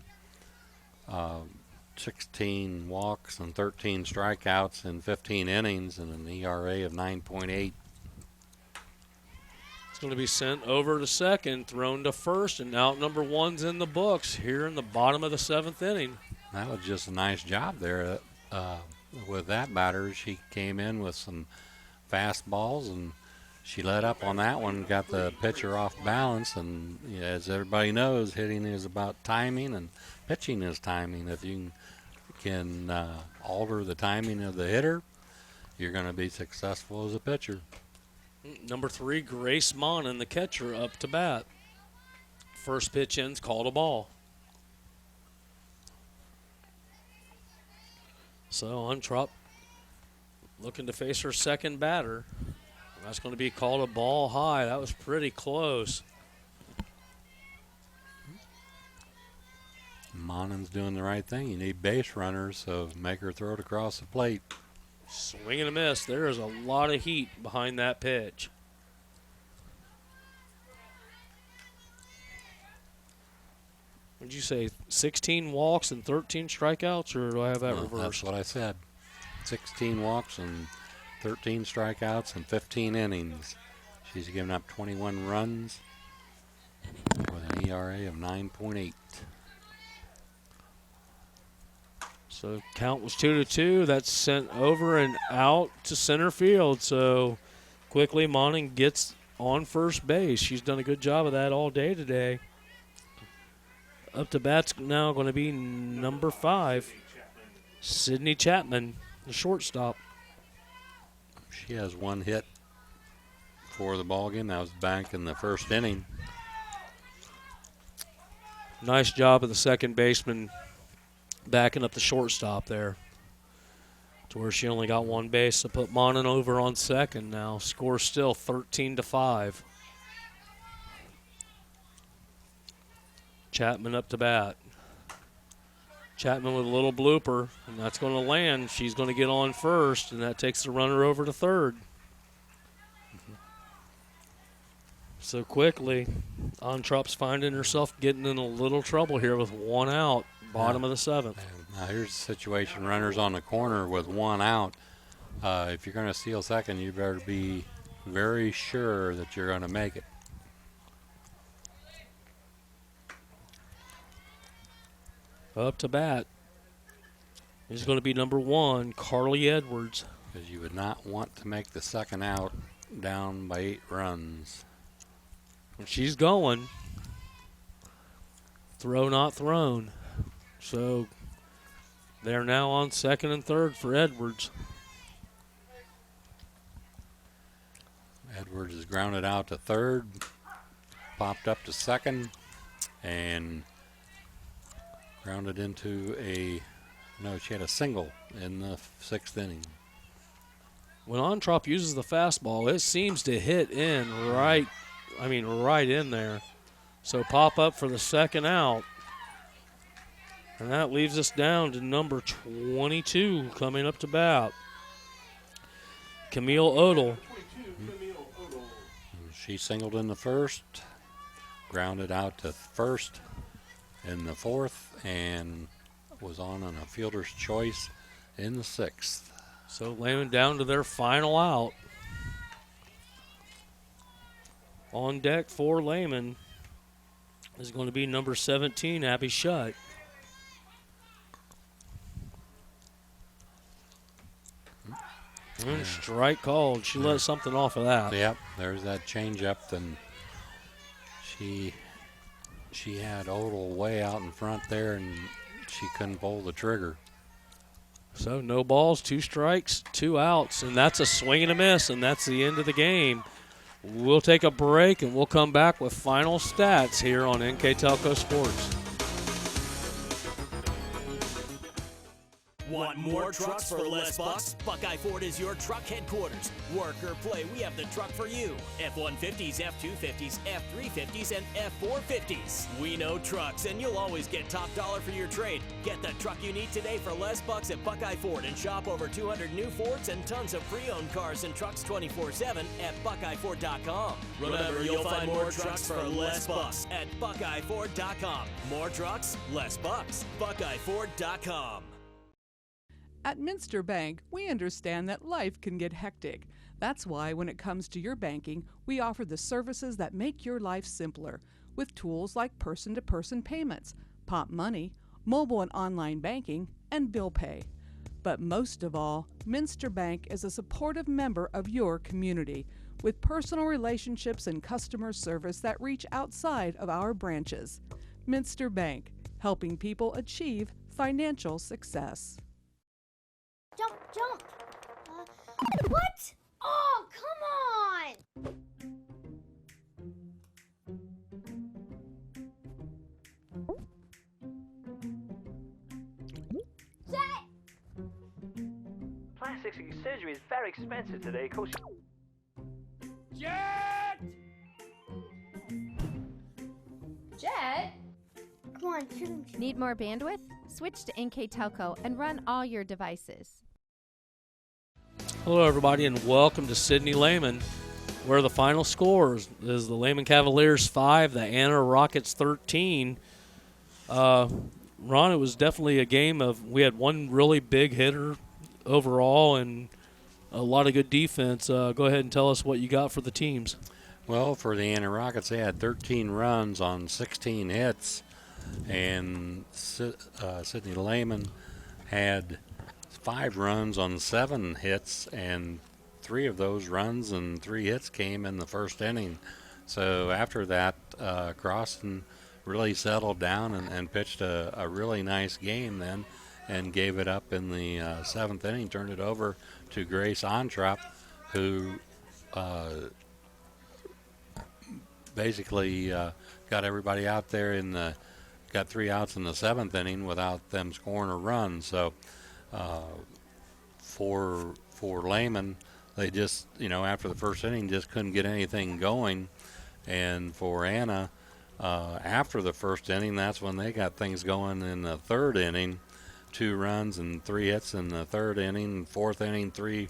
16 walks and 13 strikeouts in 15 innings and an ERA of 9.8. It's going to be sent over to second, thrown to first, and out number 1's in the books here in the bottom of the 7th inning. That was just a nice job there with that batter. She came in with some fastballs, and she let up on that one, got the pitcher off balance, and as everybody knows, hitting is about timing, and pitching is timing. If you can alter the timing of the hitter, you're going to be successful as a pitcher. Number 3, Grace Monin, the catcher, up to bat. First pitch in's called a ball. So Ontrop looking to face her second batter. That's going to be called a ball high. That was pretty close. Monin's doing the right thing. You need base runners, so make her throw it across the plate. Swing and a miss. There is a lot of heat behind that pitch. What did you say, 16 walks and 13 strikeouts, or do I have that reversed? That's what I said. 16 walks and 13 strikeouts in 15 innings. She's given up 21 runs with an ERA of 9.8. So count was 2-2. That's sent over and out to center field. So quickly Monin gets on first base. She's done a good job of that all day today. Up to bat's now going to be number 5, Sydney Chapman, the shortstop. She has 1 hit for the ballgame. That was back in the first inning. Nice job of the second baseman backing up the shortstop there to where she only got 1 base. So put Monin over on second now. Score still 13-5. Chapman up to bat. Chapman with a little blooper, and that's going to land. She's going to get on first, and that takes the runner over to third. So quickly, Ontrop's finding herself getting in a little trouble here with 1 out, bottom of the 7th. Now here's the situation. Runners on the corner with 1 out. If you're going to steal second, you better be very sure that you're going to make it. Up to bat is going to be number 1, Carly Edwards. Because you would not want to make the second out down by 8 runs. And she's going. Throw not thrown. So they're now on second and third for Edwards. Edwards is grounded out to third, popped up to second, and grounded into she had a single in the 6th inning. When Ontrop uses the fastball, it seems to hit in right in there. So pop up for the second out. And that leaves us down to number 22 coming up to bat. Camille Odell. She singled in the first, grounded out to first in the 4th, and was on a fielder's choice in the 6th. So Lehman down to their final out. On deck for Lehman is going to be number 17, Abby Shutt. And strike called. She let something off of that. Yep, there's that changeup, and she had Odell way out in front there, and she couldn't pull the trigger. So no balls, 2 strikes, 2 outs, and that's a swing and a miss, and that's the end of the game. We'll take a break, and we'll come back with final stats here on NKTelco Sports. Want more trucks for less bucks? Buckeye Ford is your truck headquarters. Work or play, we have the truck for you. F-150s, F-250s, F-350s, and F-450s. We know trucks, and you'll always get top dollar for your trade. Get the truck you need today for less bucks at Buckeye Ford and shop over 200 new Fords and tons of pre-owned cars and trucks 24/7 at BuckeyeFord.com. Remember, you'll find more trucks for less bucks at BuckeyeFord.com. More trucks, less bucks. BuckeyeFord.com. At Minster Bank, we understand that life can get hectic. That's why when it comes to your banking, we offer the services that make your life simpler with tools like person-to-person payments, Pop Money, mobile and online banking, and bill pay. But most of all, Minster Bank is a supportive member of your community with personal relationships and customer service that reach outside of our branches. Minster Bank, helping people achieve financial success. Jump, jump. What? Oh, come on. Plastic surgery is very expensive today, Coach. Jet! Jet? Come on, shoot him. Need more bandwidth? Switch to NKTelco and run all your devices. Hello, everybody, and welcome to Sidney Lehman, where the final score is the Lehman Cavaliers 5, the Anna Rockets 13. Ron, it was definitely a game we had one really big hitter overall and a lot of good defense. Go ahead and tell us what you got for the teams. Well, for the Anna Rockets, they had 13 runs on 16 hits, and Sidney Lehman had 5 runs on 7 hits, and 3 of those runs and 3 hits came in the first inning. So after that, Croston really settled down and pitched a really nice game then, and gave it up in the 7th inning, turned it over to Grace Ontrop, who basically got everybody out there got 3 outs in the 7th inning without them scoring a run. So for Lehman, they just, after the first inning, just couldn't get anything going. And for Anna, after the first inning, that's when they got things going in the 3rd inning. 2 runs and 3 hits in the 3rd inning. 4th inning, three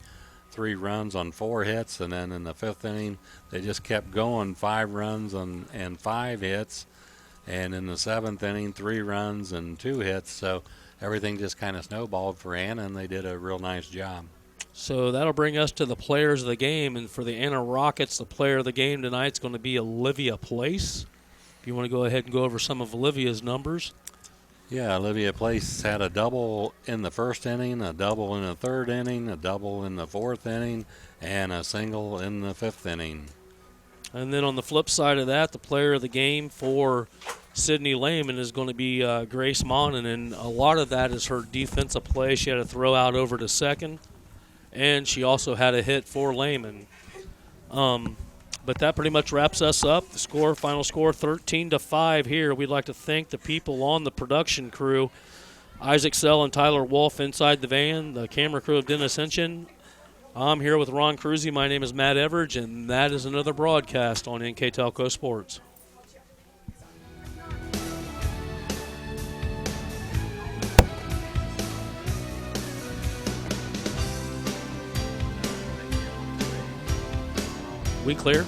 runs on 4 hits, and then in the 5th inning, they just kept going, 5 runs and 5 hits. And in the 7th inning, 3 runs and 2 hits. So everything just kind of snowballed for Anna, and they did a real nice job. So that'll bring us to the players of the game. And for the Anna Rockets, the player of the game tonight is going to be Olivia Place. If you want to go ahead and go over some of Olivia's numbers. Yeah, Olivia Place had a double in the 1st inning, a double in the 3rd inning, a double in the 4th inning, and a single in the 5th inning. And then on the flip side of that, the player of the game for Sydney Lehman is going to be Grace Monin, and a lot of that is her defensive play. She had a throw out over to second, and she also had a hit for Lehman. But that pretty much wraps us up. The final score, 13-5 here. We'd like to thank the people on the production crew, Isaac Sell and Tyler Wolf inside the van, the camera crew of Dennis Henchen. I'm here with Ron Cruzy. My name is Matt Everidge, and that is another broadcast on NKTelco Sports. We clear?